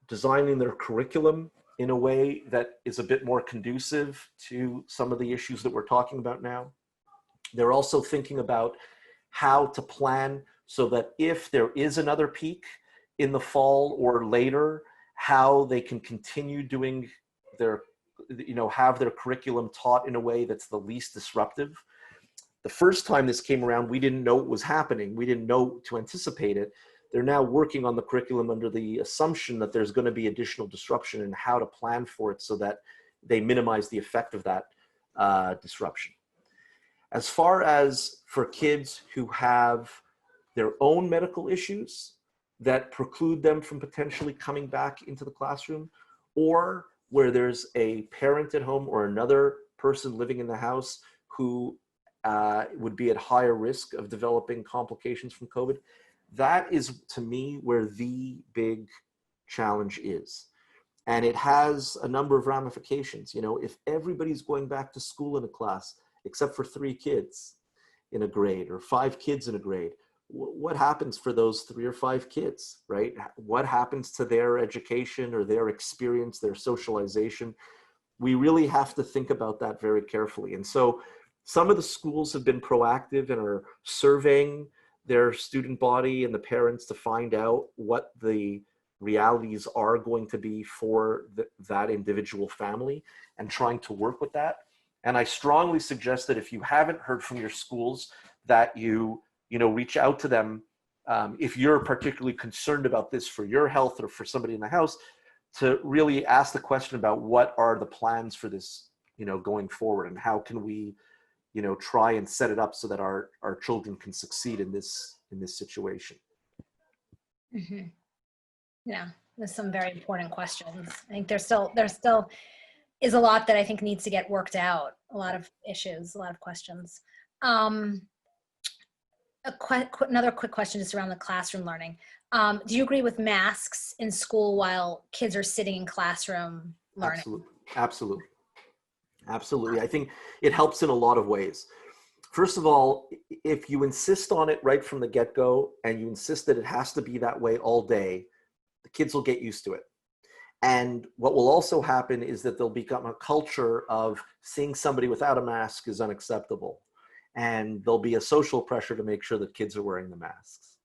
designing their curriculum in a way that is a bit more conducive to some of the issues that we're talking about now. They're also thinking about how to plan so that if there is another peak in the fall or later, how they can continue doing their, have their curriculum taught in a way that's the least disruptive. The first time this came around, we didn't know what was happening. We didn't know to anticipate it. They're now working on the curriculum under the assumption that there's going to be additional disruption and how to plan for it so that they minimize the effect of that disruption. As far as for kids who have their own medical issues that preclude them from potentially coming back into the classroom, or where there's a parent at home or another person living in the house who would be at higher risk of developing complications from COVID, that is, to me, where the big challenge is. And it has a number of ramifications. If everybody's going back to school in a class, except for 3 kids in a grade or 5 kids in a grade, what happens for those 3 or 5 kids, right? What happens to their education or their experience, their socialization? We really have to think about that very carefully. And so some of the schools have been proactive and are surveying their student body and the parents to find out what the realities are going to be for that individual family and trying to work with that. And I strongly suggest that if you haven't heard from your schools, that you reach out to them if you're particularly concerned about this for your health or for somebody in the house, to really ask the question about what are the plans for this, going forward, and how can we, try and set it up so that our children can succeed in this situation. Mm-hmm. Yeah, there's some very important questions. I think there still is a lot that I think needs to get worked out. A lot of issues, a lot of questions. Another quick question just around the classroom learning. Do you agree with masks in school while kids are sitting in classroom learning? Absolutely. I think it helps in a lot of ways. First of all, if you insist on it right from the get-go and you insist that it has to be that way all day, the kids will get used to it. And what will also happen is that there'll become a culture of seeing somebody without a mask is unacceptable. And there'll be a social pressure to make sure that kids are wearing the masks.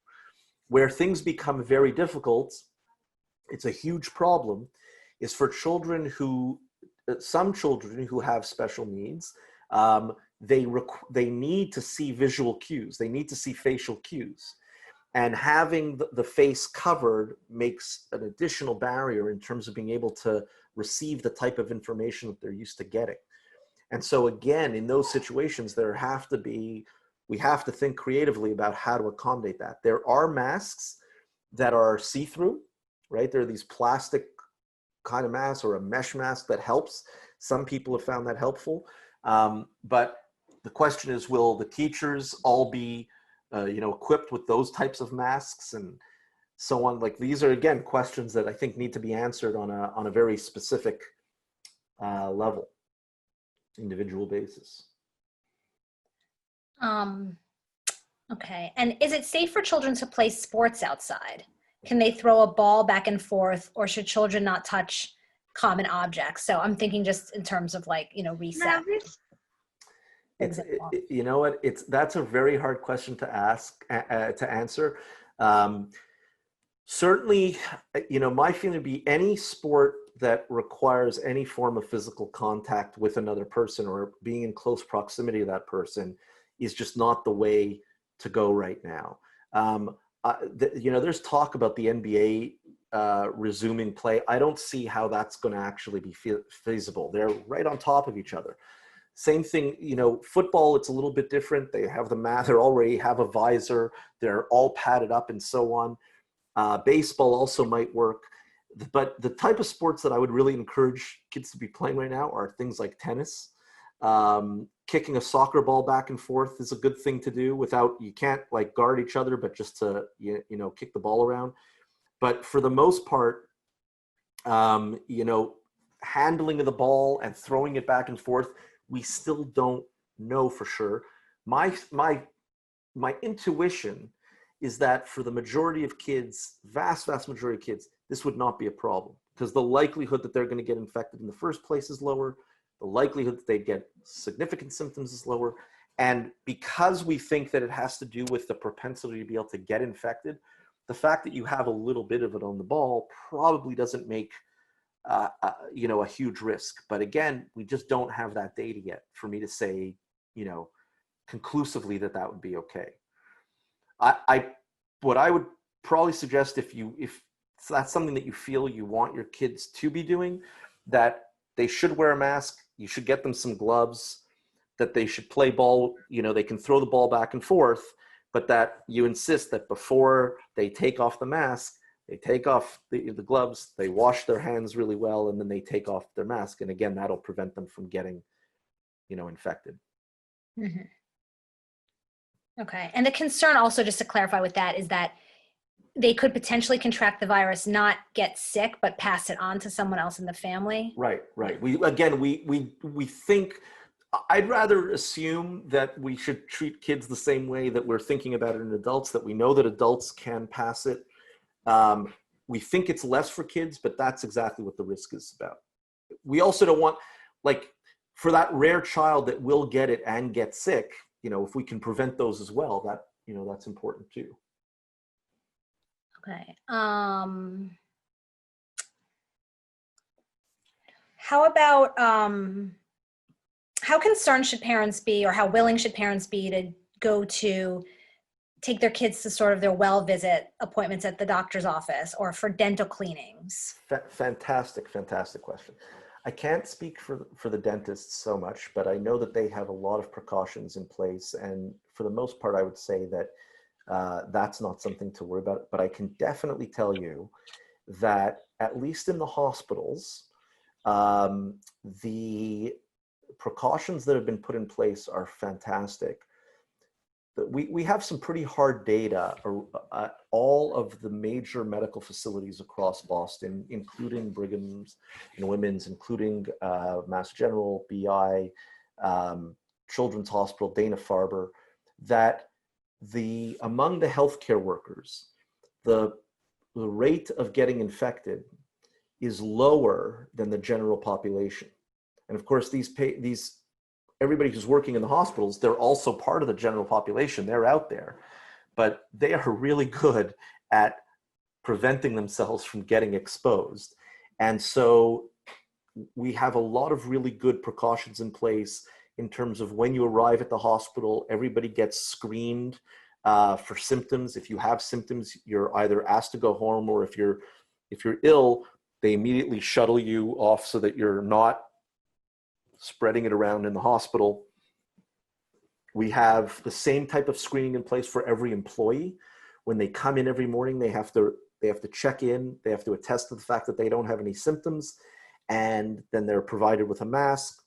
Where things become very difficult, it's a huge problem, is for some children who have special needs. They need to see visual cues. They need to see facial cues. And having the face covered makes an additional barrier in terms of being able to receive the type of information that they're used to getting. And so again, in those situations, we have to think creatively about how to accommodate that. There are masks that are see-through, right? There are these plastic kind of masks or a mesh mask that helps. Some people have found that helpful. But the question is, will the teachers all be, equipped with those types of masks and so on? Like, these are, again, questions that I think need to be answered on a very specific level, individual basis. Okay. And is it safe for children to play sports outside? Can they throw a ball back and forth, or should children not touch common objects? So I'm thinking just in terms of recess. You know what? That's a very hard question to answer. Certainly, my feeling would be any sport that requires any form of physical contact with another person or being in close proximity to that person is just not the way to go right now. There's talk about the NBA resuming play. I don't see how that's going to actually be feasible. They're right on top of each other. Same thing, football, it's a little bit different. They have they already have a visor. They're all padded up and so on. Baseball also might work. But the type of sports that I would really encourage kids to be playing right now are things like tennis. Kicking a soccer ball back and forth is a good thing to do you can't like guard each other, but just to, kick the ball around. But for the most part, handling of the ball and throwing it back and forth, we still don't know for sure. My intuition is that for the majority of kids, vast majority of kids, this would not be a problem because the likelihood that they're going to get infected in the first place is lower. The likelihood that they get significant symptoms is lower. And because we think that it has to do with the propensity to be able to get infected, the fact that you have a little bit of it on the ball probably doesn't make a huge risk. But again, we just don't have that data yet for me to say, conclusively that would be okay. What I would probably suggest if that's something that you feel you want your kids to be doing, that they should wear a mask, you should get them some gloves, that they should play ball, they can throw the ball back and forth, but that you insist that before they take off the mask, they take off the gloves, they wash their hands really well, and then they take off their mask. And again, that'll prevent them from getting, infected. Mm-hmm. Okay. And the concern also, just to clarify with that, is that they could potentially contract the virus, not get sick, but pass it on to someone else in the family. Right. We think, I'd rather assume that we should treat kids the same way that we're thinking about it in adults, that we know that adults can pass it. We think it's less for kids, but that's exactly what the risk is about. We also don't want, for that rare child that will get it and get sick, if we can prevent those as well, that, that's important too. Okay. How about, how concerned should parents be, or how willing should parents be to go to take their kids to sort of their well visit appointments at the doctor's office or for dental cleanings? Fantastic question. I can't speak for the dentists so much, but I know that they have a lot of precautions in place. And for the most part, I would say that that's not something to worry about. But I can definitely tell you that at least in the hospitals, the precautions that have been put in place are fantastic. We have some pretty hard data. All of the major medical facilities across Boston, including Brigham's and Women's, including Mass General, BI, Children's Hospital, Dana-Farber, that among the healthcare workers, the rate of getting infected is lower than the general population. And of course, everybody who's working in the hospitals, they're also part of the general population. They're out there, but they are really good at preventing themselves from getting exposed. And so we have a lot of really good precautions in place in terms of when you arrive at the hospital, everybody gets screened for symptoms. If you have symptoms, you're either asked to go home, or if you're ill, they immediately shuttle you off so that you're not spreading it around in the hospital. We have the same type of screening in place for every employee. When they come in every morning, they have to check in, they have to attest to the fact that they don't have any symptoms, and then they're provided with a mask.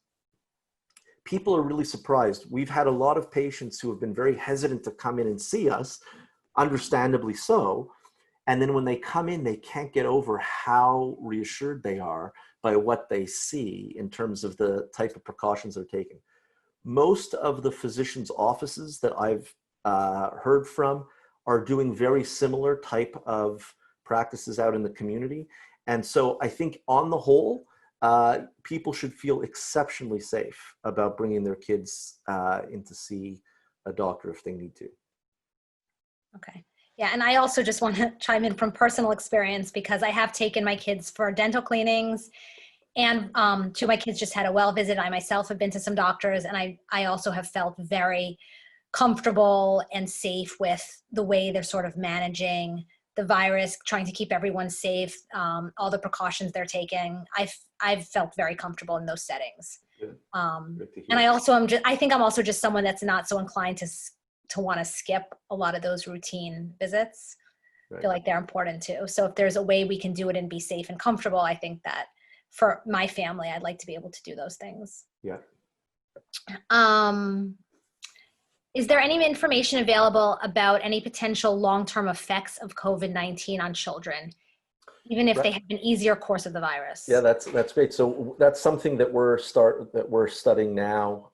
People are really surprised. We've had a lot of patients who have been very hesitant to come in and see us, understandably so. And then when they come in, they can't get over how reassured they are by what they see in terms of the type of precautions they're taking. Most of the physicians' offices that I've heard from are doing very similar type of practices out in the community. And so I think on the whole, people should feel exceptionally safe about bringing their kids in to see a doctor if they need to. Okay. Yeah, and I also just want to chime in from personal experience, because I have taken my kids for dental cleanings, and two of my kids just had a well visit. I myself have been to some doctors, and I also have felt very comfortable and safe with the way they're sort of managing the virus, trying to keep everyone safe, all the precautions they're taking. I've felt very comfortable in those settings. And I think I'm also just someone that's not so inclined to want to skip a lot of those routine visits. Right. I feel like they're important too. So if there's a way we can do it and be safe and comfortable, I think that for my family, I'd like to be able to do those things. Yeah. Is there any information available about any potential long-term effects of COVID-19 on children, even if they have an easier course of the virus? Yeah, that's great. So that's something that we're studying now.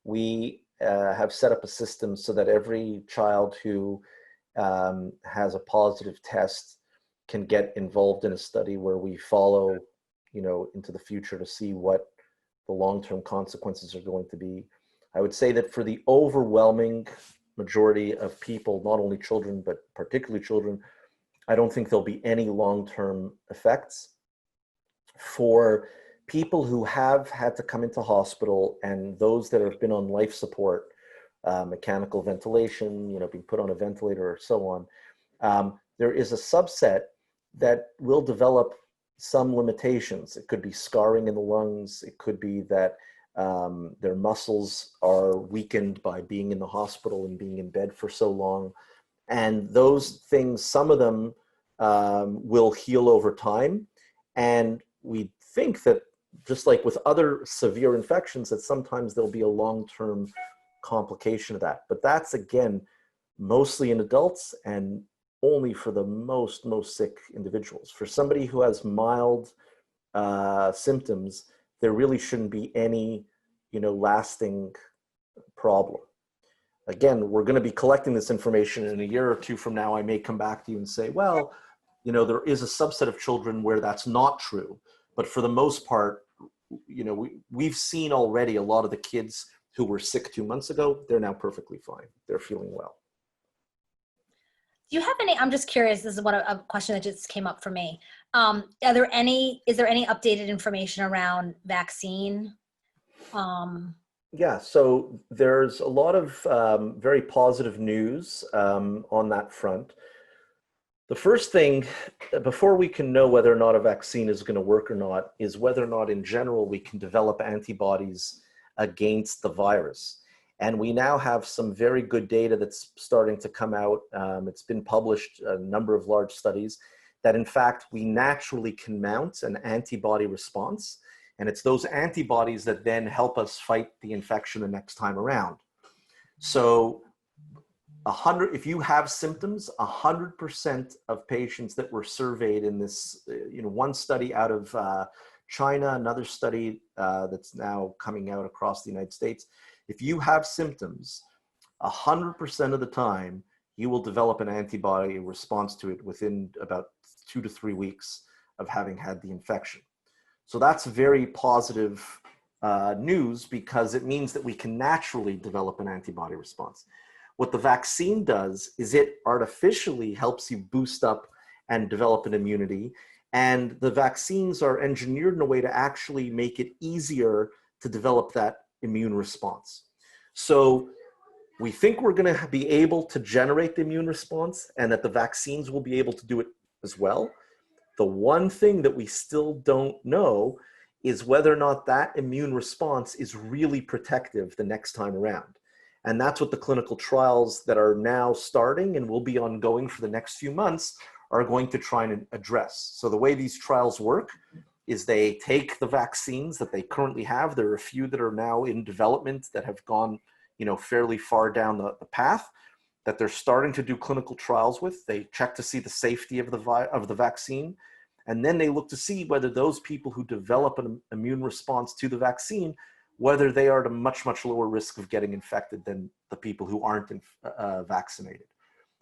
We have set up a system so that every child who has a positive test can get involved in a study where we follow, into the future to see what the long-term consequences are going to be. I would say that for the overwhelming majority of people, not only children, but particularly children, I don't think there'll be any long-term effects. For people who have had to come into hospital and those that have been on life support, mechanical ventilation, being put on a ventilator or so on, there is a subset that will develop some limitations. It could be scarring in the lungs. It could be that their muscles are weakened by being in the hospital and being in bed for so long. And those things, some of them will heal over time. And we think that just like with other severe infections, that sometimes there'll be a long-term complication of that. But that's, again, mostly in adults and only for the most sick individuals. For somebody who has mild symptoms, there really shouldn't be any, lasting problem. Again, we're going to be collecting this information in a year or two from now. I may come back to you and say, well, there is a subset of children where that's not true. But for the most part, we've seen already a lot of the kids who were sick 2 months ago, they're now perfectly fine. They're feeling well. Do you have any, I'm just curious, this is a question that just came up for me. Is there any updated information around vaccine? Yeah, so there's a lot of very positive news on that front. The first thing, before we can know whether or not a vaccine is going to work or not, is whether or not in general we can develop antibodies against the virus. And we now have some very good data that's starting to come out. It's been published, a number of large studies, that in fact we naturally can mount an antibody response. And it's those antibodies that then help us fight the infection the next time around. So if you have symptoms, 100% of patients that were surveyed in this, one study out of China, another study that's now coming out across the United States, if you have symptoms, 100% of the time, you will develop an antibody response to it within about 2 to 3 weeks of having had the infection. So that's very positive news, because it means that we can naturally develop an antibody response. What the vaccine does is it artificially helps you boost up and develop an immunity. And the vaccines are engineered in a way to actually make it easier to develop that immune response. So we think we're going to be able to generate the immune response, and that the vaccines will be able to do it as well. The one thing that we still don't know is whether or not that immune response is really protective the next time around. And that's what the clinical trials that are now starting and will be ongoing for the next few months are going to try and address. So the way these trials work is they take the vaccines that they currently have. There are a few that are now in development that have gone, fairly far down the path that they're starting to do clinical trials with. They check to see the safety of the vaccine. And then they look to see whether those people who develop an immune response to the vaccine, whether they are at a much, much lower risk of getting infected than the people who aren't vaccinated.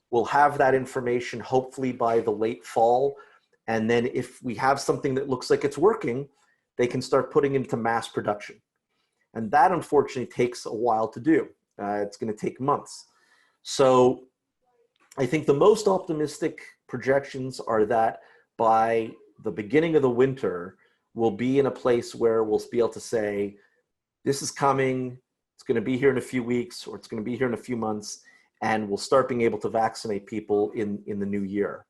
We'll have that information hopefully by the late fall. And then if we have something that looks like it's working, they can start putting into mass production. And that unfortunately takes a while to do. It's going to take months. So I think the most optimistic projections are that by the beginning of the winter, we'll be in a place where we'll be able to say, this is coming, it's going to be here in a few weeks, or it's going to be here in a few months, and we'll start being able to vaccinate people in the new year.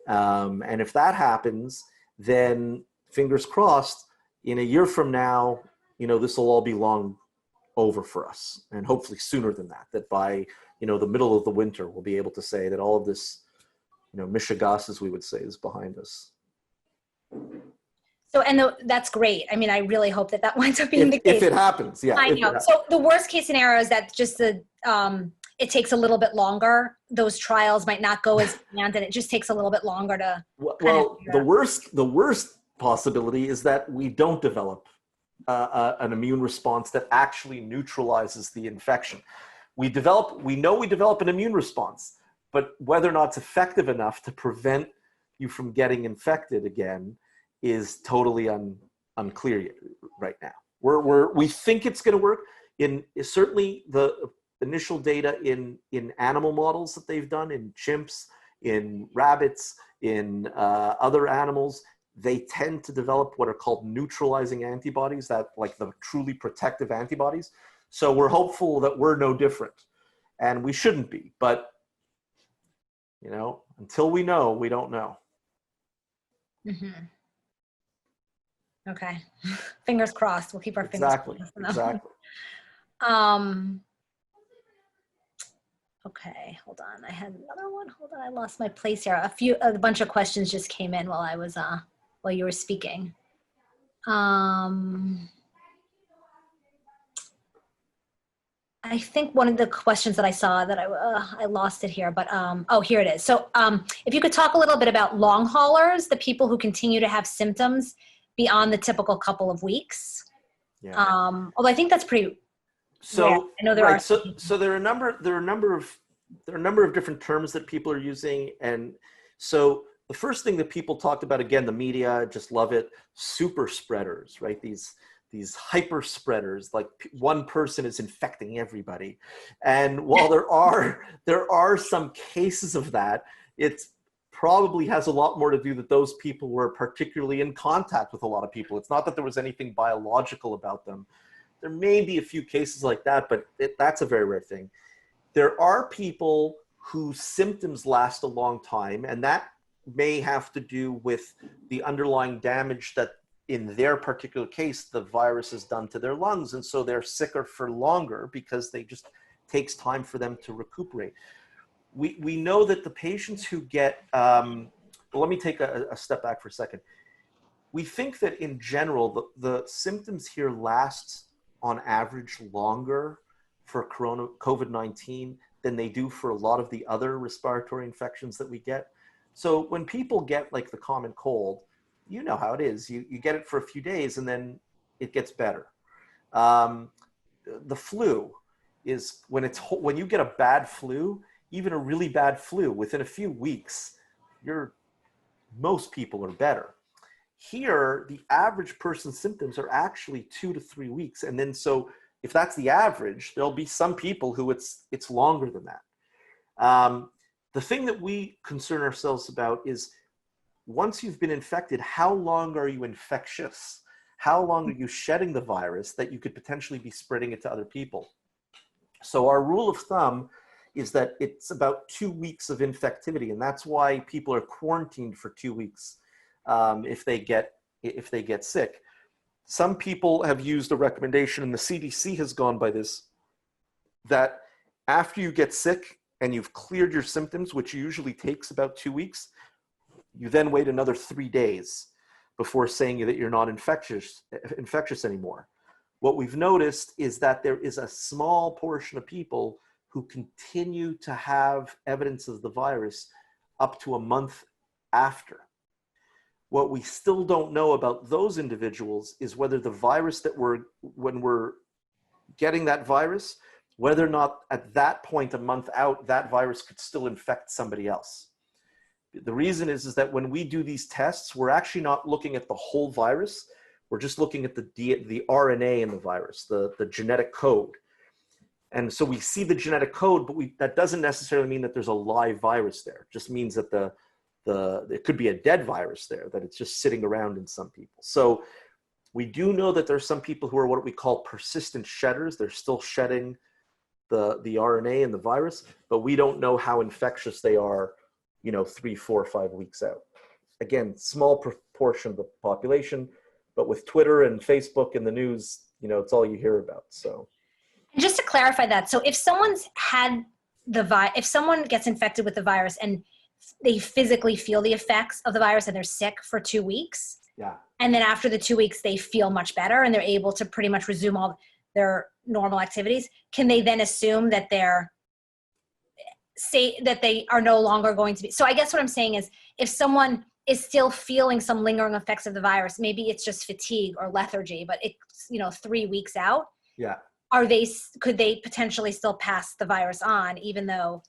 And if that happens, then fingers crossed, in a year from now, this will all be long over for us. And hopefully sooner than that, that by, the middle of the winter, we'll be able to say that all of this, mishigas, as we would say, is behind us. So, and that's great. I mean, I really hope that winds up being the case. If it happens, yeah. I know. So the worst case scenario is that just it takes a little bit longer. Those trials might not go as planned, and it just takes a little bit longer to. Well, the worst possibility is that we don't develop an immune response that actually neutralizes the infection. We know we develop an immune response, but whether or not it's effective enough to prevent you from getting infected again is totally unclear right now. We think it's going to work. Certainly the initial data in animal models that they've done, in chimps, in rabbits, in other animals, they tend to develop what are called neutralizing antibodies, that like the truly protective antibodies. So we're hopeful that we're no different, and we shouldn't be. But until we know, we don't know. Mm-hmm. Okay. Fingers crossed. We'll keep our fingers crossed. Exactly. Okay, hold on. I had another one. Hold on, I lost my place here. A bunch of questions just came in while you were speaking. I think one of the questions that I saw that I lost it here, but here it is. So if you could talk a little bit about long haulers, the people who continue to have symptoms beyond the typical couple of weeks. Yeah. Although I think that's pretty. So rare. I know there are. So there are a number of different terms that people are using, and so the first thing that people talked about, again, the media just love it, super spreaders, right? These hyper spreaders, like one person is infecting everybody. And while there are some cases of that, it probably has a lot more to do that those people were particularly in contact with a lot of people. It's not that there was anything biological about them. There may be a few cases like that, but that's a very rare thing. There are people whose symptoms last a long time, and that may have to do with the underlying damage that in their particular case, the virus has done to their lungs. And so they're sicker for longer because they just takes time for them to recuperate. We know that the patients who get, let me take a step back for a second. We think that in general, the symptoms here last on average longer for COVID-19 than they do for a lot of the other respiratory infections that we get. So when people get like the common cold, you know how it is. You get it for a few days and then it gets better. The flu is when you get a bad flu, even a really bad flu, within a few weeks, most people are better. Here, the average person's symptoms are actually 2 to 3 weeks. And then so if that's the average, there'll be some people who it's longer than that. The thing that we concern ourselves about is once you've been infected, how long are you infectious? How long are you shedding the virus that you could potentially be spreading it to other people? So our rule of thumb is that it's about 2 weeks of infectivity, and that's why people are quarantined for 2 weeks if they get sick. Some people have used a recommendation, and the CDC has gone by this, that after you get sick and you've cleared your symptoms, which usually takes about 2 weeks, you then wait another 3 days before saying that you're not infectious anymore. What we've noticed is that there is a small portion of people who continue to have evidence of the virus up to a month after. What we still don't know about those individuals is whether the virus that when we're getting that virus, whether or not at that point, a month out, that virus could still infect somebody else. The reason is that when we do these tests, we're actually not looking at the whole virus. We're just looking at the RNA in the virus, the genetic code. And so we see the genetic code, but that doesn't necessarily mean that there's a live virus there. It just means that it could be a dead virus there, that it's just sitting around in some people. So we do know that there's some people who are what we call persistent shedders. They're still shedding the RNA and the virus, but we don't know how infectious they are, 3, 4, 5 weeks out. Again, small proportion of the population, but with Twitter and Facebook and the news, it's all you hear about. So, and just to clarify that, so if someone's had if someone gets infected with the virus and they physically feel the effects of the virus and they're sick for 2 weeks, yeah, and then after the 2 weeks they feel much better and they're able to pretty much resume all their normal activities, can they then assume that they are no longer going to be? So I guess what I'm saying is, if someone is still feeling some lingering effects of the virus, maybe it's just fatigue or lethargy, but it's 3 weeks out. Yeah. Could they potentially still pass the virus on, even though?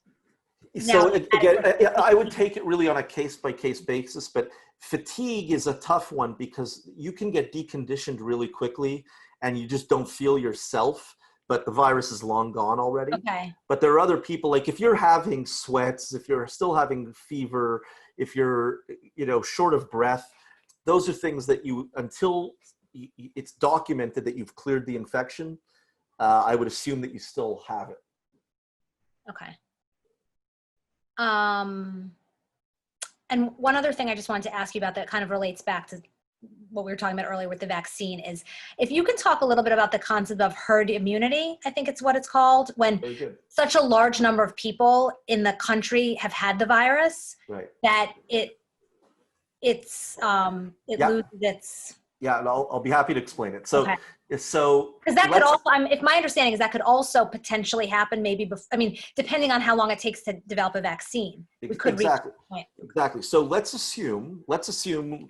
So again, I would take it really on a case-by-case basis, but fatigue is a tough one because you can get deconditioned really quickly and you just don't feel yourself, but the virus is long gone already. Okay. But there are other people, like if you're having sweats, if you're still having fever, if you're, short of breath, those are things that until it's documented that you've cleared the infection, I would assume that you still have it. Okay. And one other thing I just wanted to ask you about that kind of relates back to what we were talking about earlier with the vaccine is, if you can talk a little bit about the concept of herd immunity, I think it's what it's called, when such a large number of people in the country have had the virus, right, that it loses its. Yeah, and I'll be happy to explain it. So, okay. So because that could also, if my understanding is that could also potentially happen, maybe depending on how long it takes to develop a vaccine, we could exactly reach that point. Exactly. So let's assume,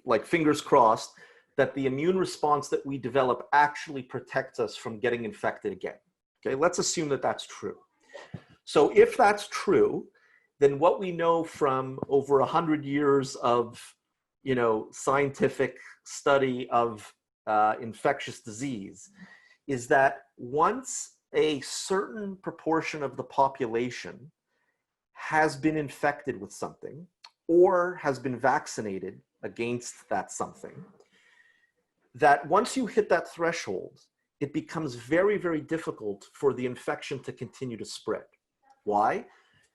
like fingers crossed, that the immune response that we develop actually protects us from getting infected again. Okay, let's assume that that's true. So if that's true, then what we know from over 100 years of scientific study of infectious disease is that once a certain proportion of the population has been infected with something or has been vaccinated against that something, that once you hit that threshold, it becomes very, very difficult for the infection to continue to spread. Why?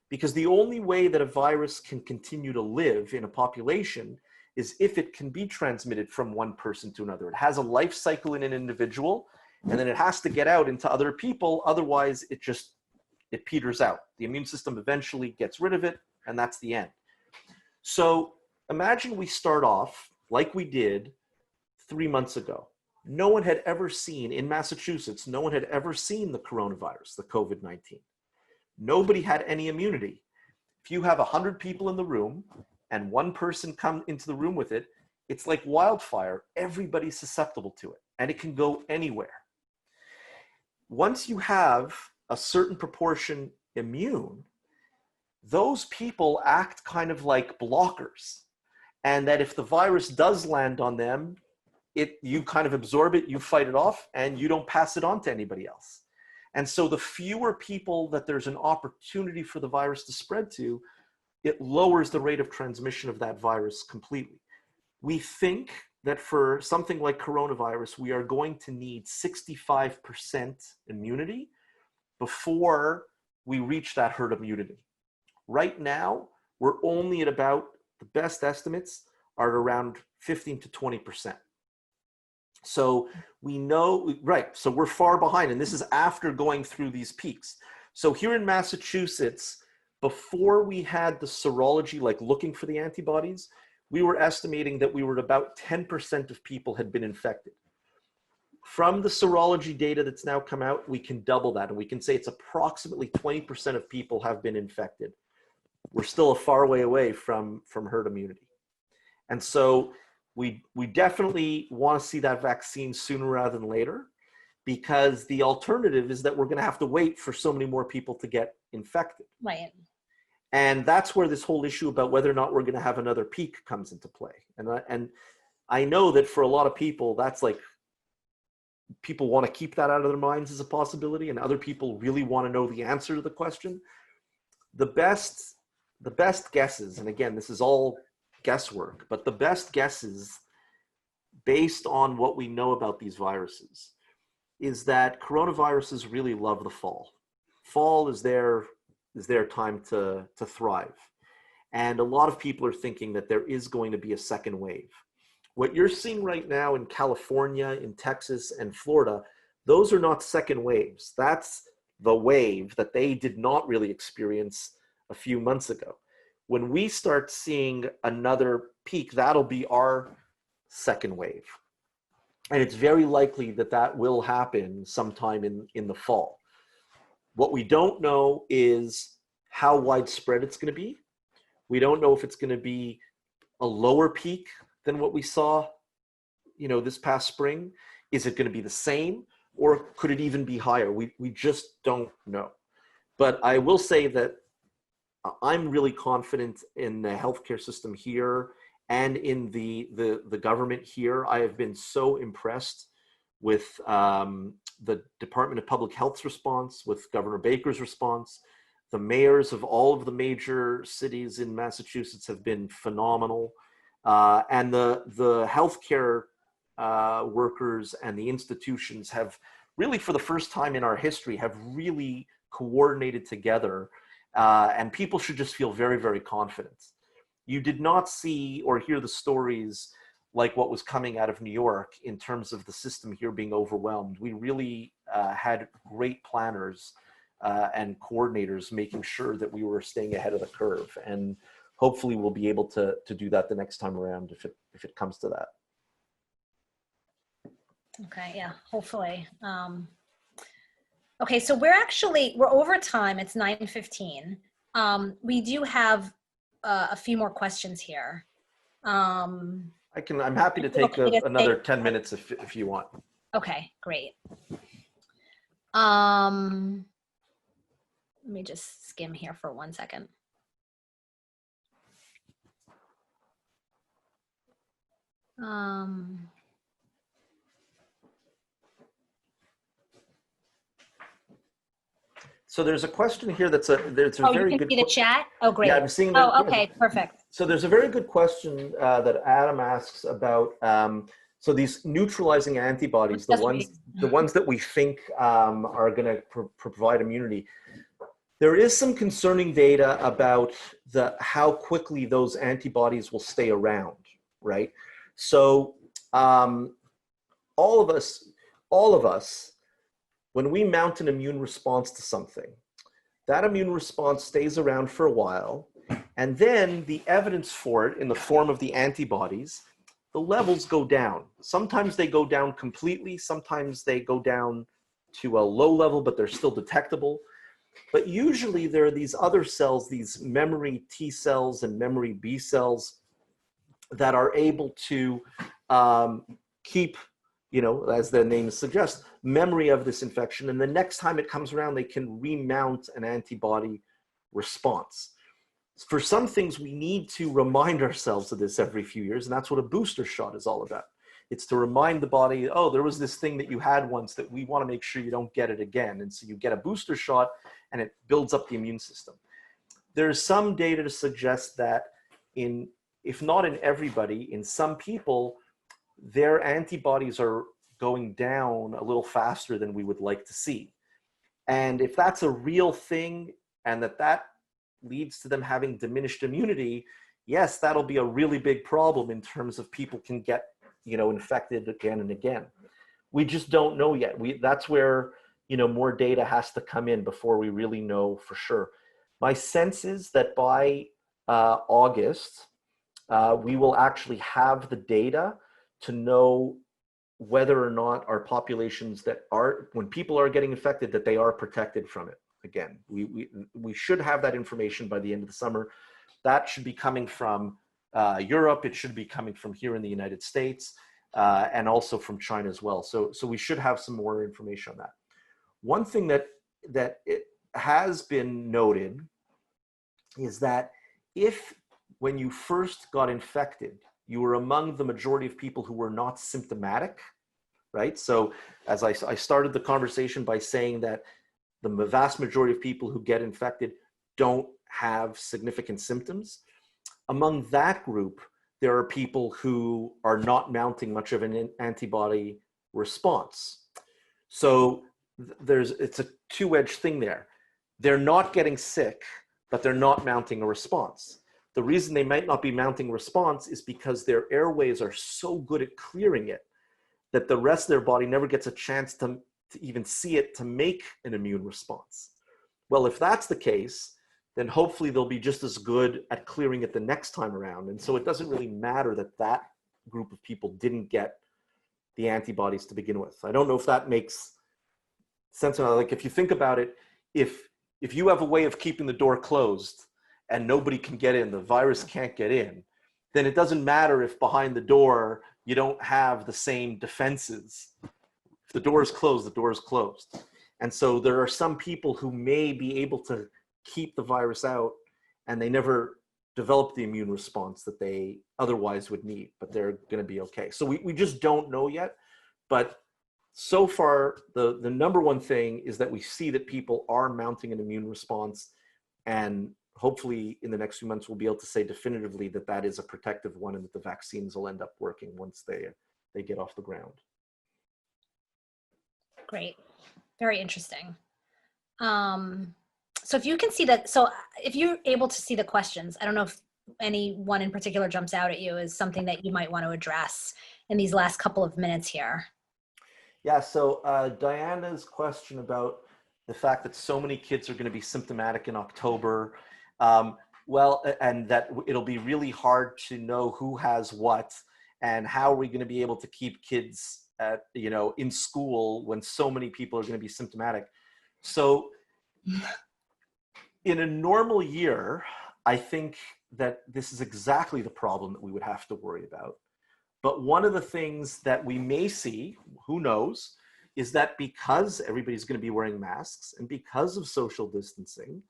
Because the only way that a virus can continue to live in a population is if it can be transmitted from one person to another. It has a life cycle in an individual, and then it has to get out into other people. Otherwise, it peters out. The immune system eventually gets rid of it, and that's the end. So imagine we start off like we did 3 months ago. No one had ever seen, in Massachusetts, no one had ever seen the coronavirus, the COVID-19. Nobody had any immunity. If you have 100 people in the room and one person come into the room with it, it's like wildfire. Everybody's susceptible to it, and it can go anywhere. Once you have a certain proportion immune, those people act kind of like blockers. And that if the virus does land on them, you kind of absorb it, you fight it off, and you don't pass it on to anybody else. And so the fewer people that there's an opportunity for the virus to spread to, it lowers the rate of transmission of that virus completely. We think that for something like coronavirus, we are going to need 65% immunity before we reach that herd immunity. Right now, we're only at about, the best estimates are at around 15 to 20%. So we know, right, so we're far behind, and this is after going through these peaks. So here in Massachusetts, before we had the serology, like looking for the antibodies, we were estimating that we were at about 10% of people had been infected. From the serology data that's now come out, we can double that, and we can say it's approximately 20% of people have been infected. We're still a far way away from herd immunity. And so we definitely want to see that vaccine sooner rather than later, because the alternative is that we're going to have to wait for so many more people to get infected. Right. And that's where this whole issue about whether or not we're going to have another peak comes into play. And I know that for a lot of people, that's like, people want to keep that out of their minds as a possibility, and other people really want to know the answer to the question. The best guesses, and again, this is all guesswork, but the best guesses based on what we know about these viruses is that coronaviruses really love the fall. Fall is their time to thrive. And a lot of people are thinking that there is going to be a second wave. What you're seeing right now in California, in Texas, and Florida, those are not second waves. That's the wave that they did not really experience a few months ago. When we start seeing another peak, that'll be our second wave. And it's very likely that that will happen sometime in the fall. What we don't know is how widespread it's going to be. We don't know if it's going to be a lower peak than what we saw, this past spring. Is it going to be the same, or could it even be higher? We just don't know. But I will say that I'm really confident in the healthcare system here and in the government here. I have been so impressed with the Department of Public Health's response, with Governor Baker's response. The mayors of all of the major cities in Massachusetts have been phenomenal. And the healthcare workers and the institutions have really, for the first time in our history, have really coordinated together. And people should just feel very, very confident. You did not see or hear the stories like what was coming out of New York in terms of the system here being overwhelmed. We really had great planners and coordinators making sure that we were staying ahead of the curve. And hopefully we'll be able to do that the next time around if it comes to that. Okay, yeah, hopefully. Okay, so we're over time. It's 9:15. We do have a few more questions here. I'm happy to take another 10 minutes if you want. Okay, great. Let me just skim here for 1 second. So there's a question here there's a very you good. can see the chat? Oh, great. Yeah, I'm seeing that. Oh, okay, perfect. So there's a very good question that Adam asks about. So these neutralizing antibodies, the ones that we think are going to provide immunity. There is some concerning data about how quickly those antibodies will stay around, right? So all of us, when we mount an immune response to something, that immune response stays around for a while, and then the evidence for it in the form of the antibodies, the levels go down. Sometimes they go down completely, sometimes they go down to a low level, but they're still detectable. But usually there are these other cells, these memory T cells and memory B cells, that are able to keep, as the name suggests, memory of this infection. And the next time it comes around, they can remount an antibody response. For some things, we need to remind ourselves of this every few years, and that's what a booster shot is all about. It's to remind the body, oh, there was this thing that you had once that we want to make sure you don't get it again. And so you get a booster shot, and it builds up the immune system. There's some data to suggest that if not in everybody, in some people, their antibodies are going down a little faster than we would like to see. And if that's a real thing, and that leads to them having diminished immunity, yes, that'll be a really big problem in terms of people can get infected again and again. We just don't know yet. That's where, more data has to come in before we really know for sure. My sense is that by August, we will actually have the data to know whether or not our populations when people are getting infected, that they are protected from it. Again, we should have that information by the end of the summer. That should be coming from Europe. It should be coming from here in the United States, and also from China as well. So we should have some more information on that. One thing that it has been noted is that if when you first got infected, you were among the majority of people who were not symptomatic, right? So as I started the conversation by saying that the vast majority of people who get infected don't have significant symptoms. Among that group, there are people who are not mounting much of an antibody response. So it's a two-edged thing there. They're not getting sick, but they're not mounting a response. The reason they might not be mounting a response is because their airways are so good at clearing it that the rest of their body never gets a chance to even see it to make an immune response. Well, if that's the case, then hopefully they'll be just as good at clearing it the next time around. And so it doesn't really matter that group of people didn't get the antibodies to begin with. I don't know if that makes sense. Like if you think about it, if you have a way of keeping the door closed and nobody can get in, the virus can't get in, then it doesn't matter if behind the door you don't have the same defenses. If the door is closed, the door is closed. And so there are some people who may be able to keep the virus out and they never develop the immune response that they otherwise would need, but they're going to be okay. So we just don't know yet. But so far, the number one thing is that we see that people are mounting an immune response, and hopefully in the next few months, we'll be able to say definitively that that is a protective one and that the vaccines will end up working once they get off the ground. Great. Very interesting. So if you can see that, so if you're able to see the questions, I don't know if any one in particular jumps out at you as something that you might want to address in these last couple of minutes here. Yeah, so Diana's question about the fact that so many kids are going to be symptomatic in October, and that it'll be really hard to know who has what, and how are we going to be able to keep kids in school when so many people are going to be symptomatic. So in a normal year, I think that this is exactly the problem that we would have to worry about. But one of the things that we may see, who knows, is that because everybody's going to be wearing masks and because of social distancing,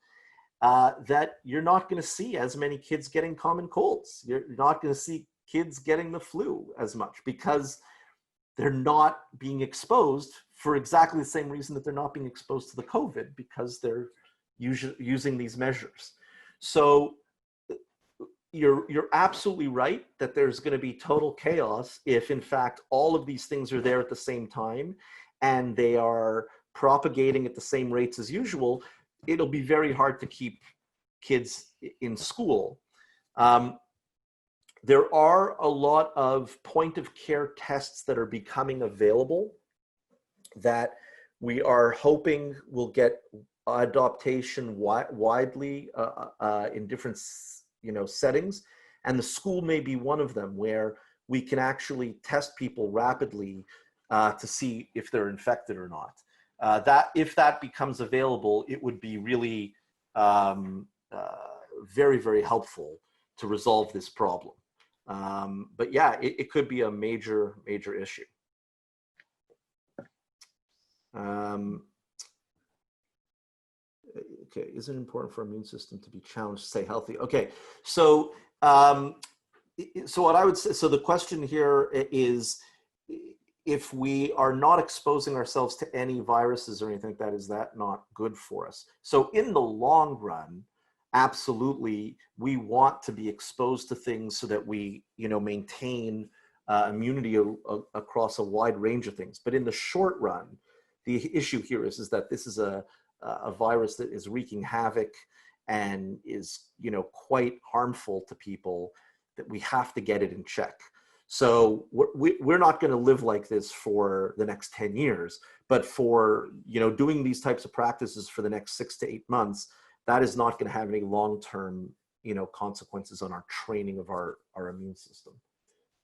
that you're not going to see as many kids getting common colds. You're not going to see kids getting the flu as much because they're not being exposed for exactly the same reason that they're not being exposed to the COVID, because they're using these measures. So you're absolutely right that there's going to be total chaos if, in fact, all of these things are there at the same time and they are propagating at the same rates as usual. It'll be very hard to keep kids in school. There are a lot of point-of-care tests that are becoming available that we are hoping will get adoption widely in different settings, and the school may be one of them where we can actually test people rapidly to see if they're infected or not. That if that becomes available, it would be really very, very helpful to resolve this problem. But yeah, it could be a major issue. Okay, is it important for our immune system to be challenged to stay healthy? Okay, so what I would say, so the question here is, if we are not exposing ourselves to any viruses or anything like that, is that not good for us? So in the long run, absolutely, we want to be exposed to things so that we, maintain immunity across a wide range of things. But in the short run, the issue here is that this is a virus that is wreaking havoc and is, quite harmful to people, that we have to get it in check. So we're not going to live like this for the next 10 years, but for, doing these types of practices for the next 6 to 8 months, that is not going to have any long-term, consequences on our training of our immune system.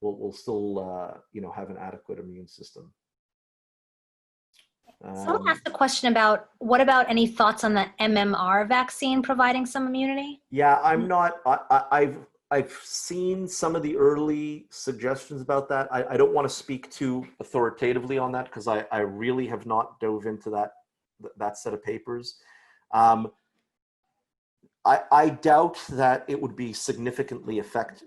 We'll still, have an adequate immune system. Someone asked a question about, what about any thoughts on the MMR vaccine providing some immunity? Yeah, I've seen some of the early suggestions about that. I don't want to speak too authoritatively on that because I really have not dove into that set of papers. I doubt that it would be significantly effective.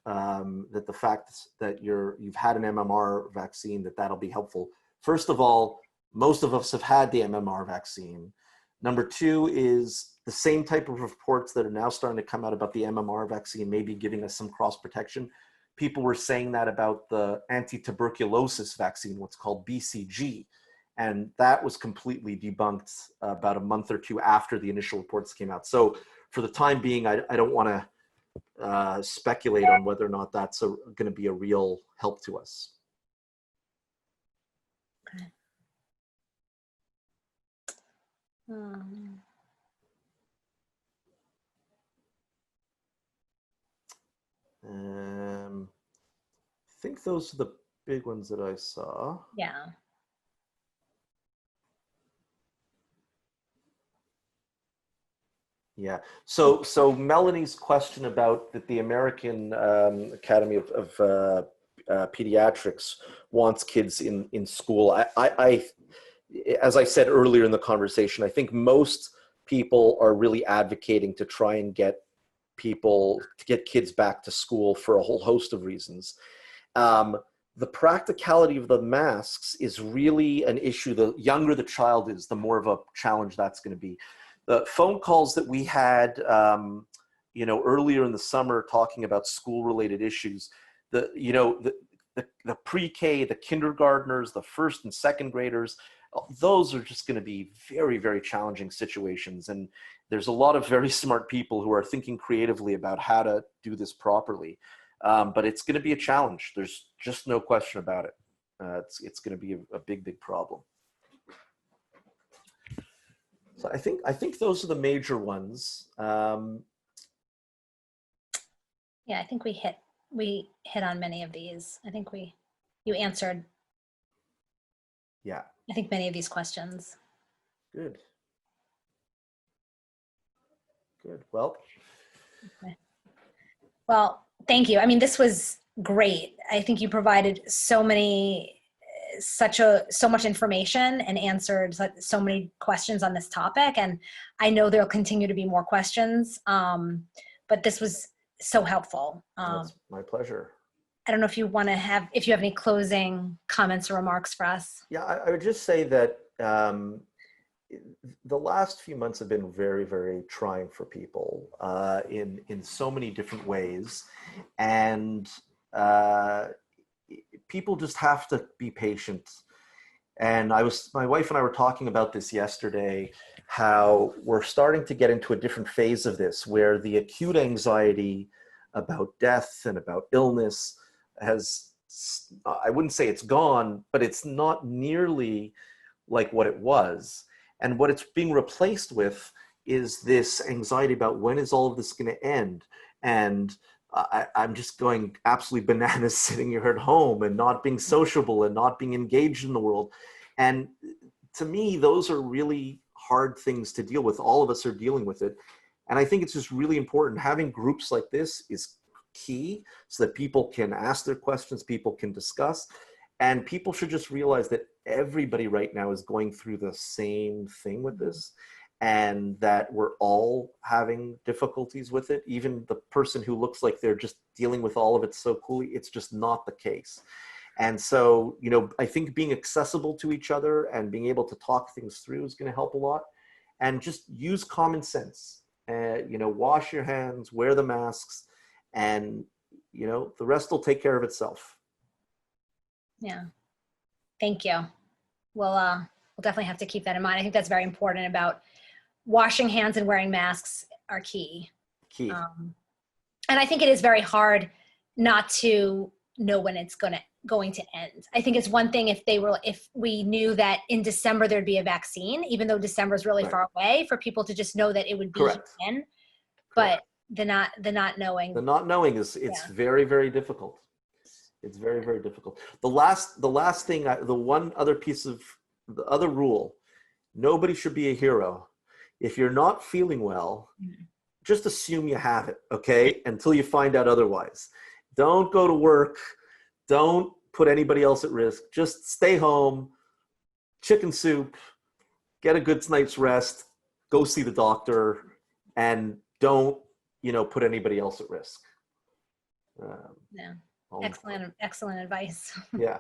That the fact that you've had an MMR vaccine, that'll be helpful. First of all, most of us have had the MMR vaccine. Number two is the same type of reports that are now starting to come out about the MMR vaccine maybe giving us some cross protection. People were saying that about the anti-tuberculosis vaccine, what's called BCG. And that was completely debunked about a month or two after the initial reports came out. So for the time being, I don't want to speculate on whether or not that's going to be a real help to us. Okay. I think those are the big ones that I saw. Yeah. Yeah. So Melanie's question about that the American Academy of Pediatrics wants kids in school. I, as I said earlier in the conversation, I think most people are really advocating to try and get kids back to school for a whole host of reasons. The practicality of the masks is really an issue. The younger the child is, the more of a challenge that's going to be. The phone calls that we had, earlier in the summer talking about school-related issues, the pre-K, the kindergartners, the first and second graders, those are just going to be very, very challenging situations. And there's a lot of very smart people who are thinking creatively about how to do this properly. But it's going to be a challenge. There's just no question about it. It's going to be a big, big problem. So I think those are the major ones. Yeah, I think we hit on many of these. I think you answered. Yeah. I think many of these questions. Good. Good. Well. Okay. Well, thank you. I mean, this was great. I think you provided so much information and answered so many questions on this topic. And I know there'll continue to be more questions, but this was so helpful. That's my pleasure. I don't know if you have any closing comments or remarks for us. Yeah, I would just say that the last few months have been very, very trying for people in so many different ways. And people just have to be patient. And my wife and I were talking about this yesterday, how we're starting to get into a different phase of this, where the acute anxiety about death and about illness I wouldn't say it's gone, but it's not nearly like what it was. And what it's being replaced with is this anxiety about when is all of this going to end? And I'm just going absolutely bananas sitting here at home and not being sociable and not being engaged in the world. And to me, those are really hard things to deal with. All of us are dealing with it. And I think it's just really important. Having groups like this is key so that people can ask their questions, people can discuss, and people should just realize that everybody right now is going through the same thing with this, and that we're all having difficulties with it. Even the person who looks like they're just dealing with all of it so coolly, it's just not the case. And so, I think being accessible to each other and being able to talk things through is going to help a lot. And just use common sense. Wash your hands, wear the masks, and the rest will take care of itself. Yeah. Thank you. We'll definitely have to keep that in mind. I think that's very important about washing hands and wearing masks are key. Key. And I think it is very hard not to know when it's going to end. I think it's one thing if we knew that in December there'd be a vaccine, even though December is really far away, for people to just know that it would be then. But the not knowing. The not knowing is very, very difficult. It's very, very difficult. The last thing, the one other piece of the other rule, nobody should be a hero. If you're not feeling well, just assume you have it, okay? Until you find out otherwise. Don't go to work. Don't put anybody else at risk. Just stay home, chicken soup, get a good night's rest, go see the doctor, and don't, put anybody else at risk. Excellent advice. Yeah.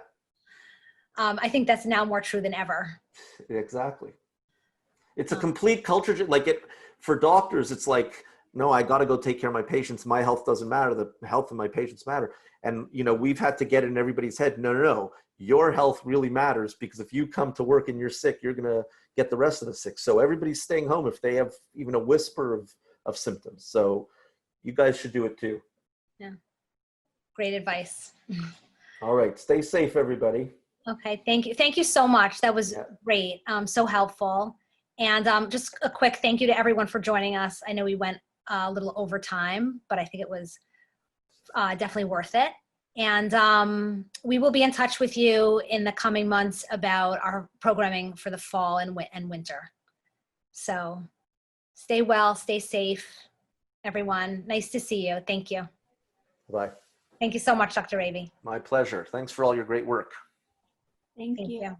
I think that's now more true than ever. Exactly. It's a complete culture. For doctors, it's like, no, I got to go take care of my patients. My health doesn't matter. The health of my patients matter. And, we've had to get in everybody's head. No. Your health really matters, because if you come to work and you're sick, you're going to get the rest of us sick. So everybody's staying home if they have even a whisper of symptoms. So you guys should do it too. Yeah. Great advice. All right. Stay safe, everybody. Okay. Thank you. Thank you so much. That was great. So helpful. And just a quick thank you to everyone for joining us. I know we went a little over time, but I think it was definitely worth it. And we will be in touch with you in the coming months about our programming for the fall and winter. So stay well, stay safe, everyone. Nice to see you. Thank you. Bye. Thank you so much, Dr. Raby. My pleasure. Thanks for all your great work. Thank you. You.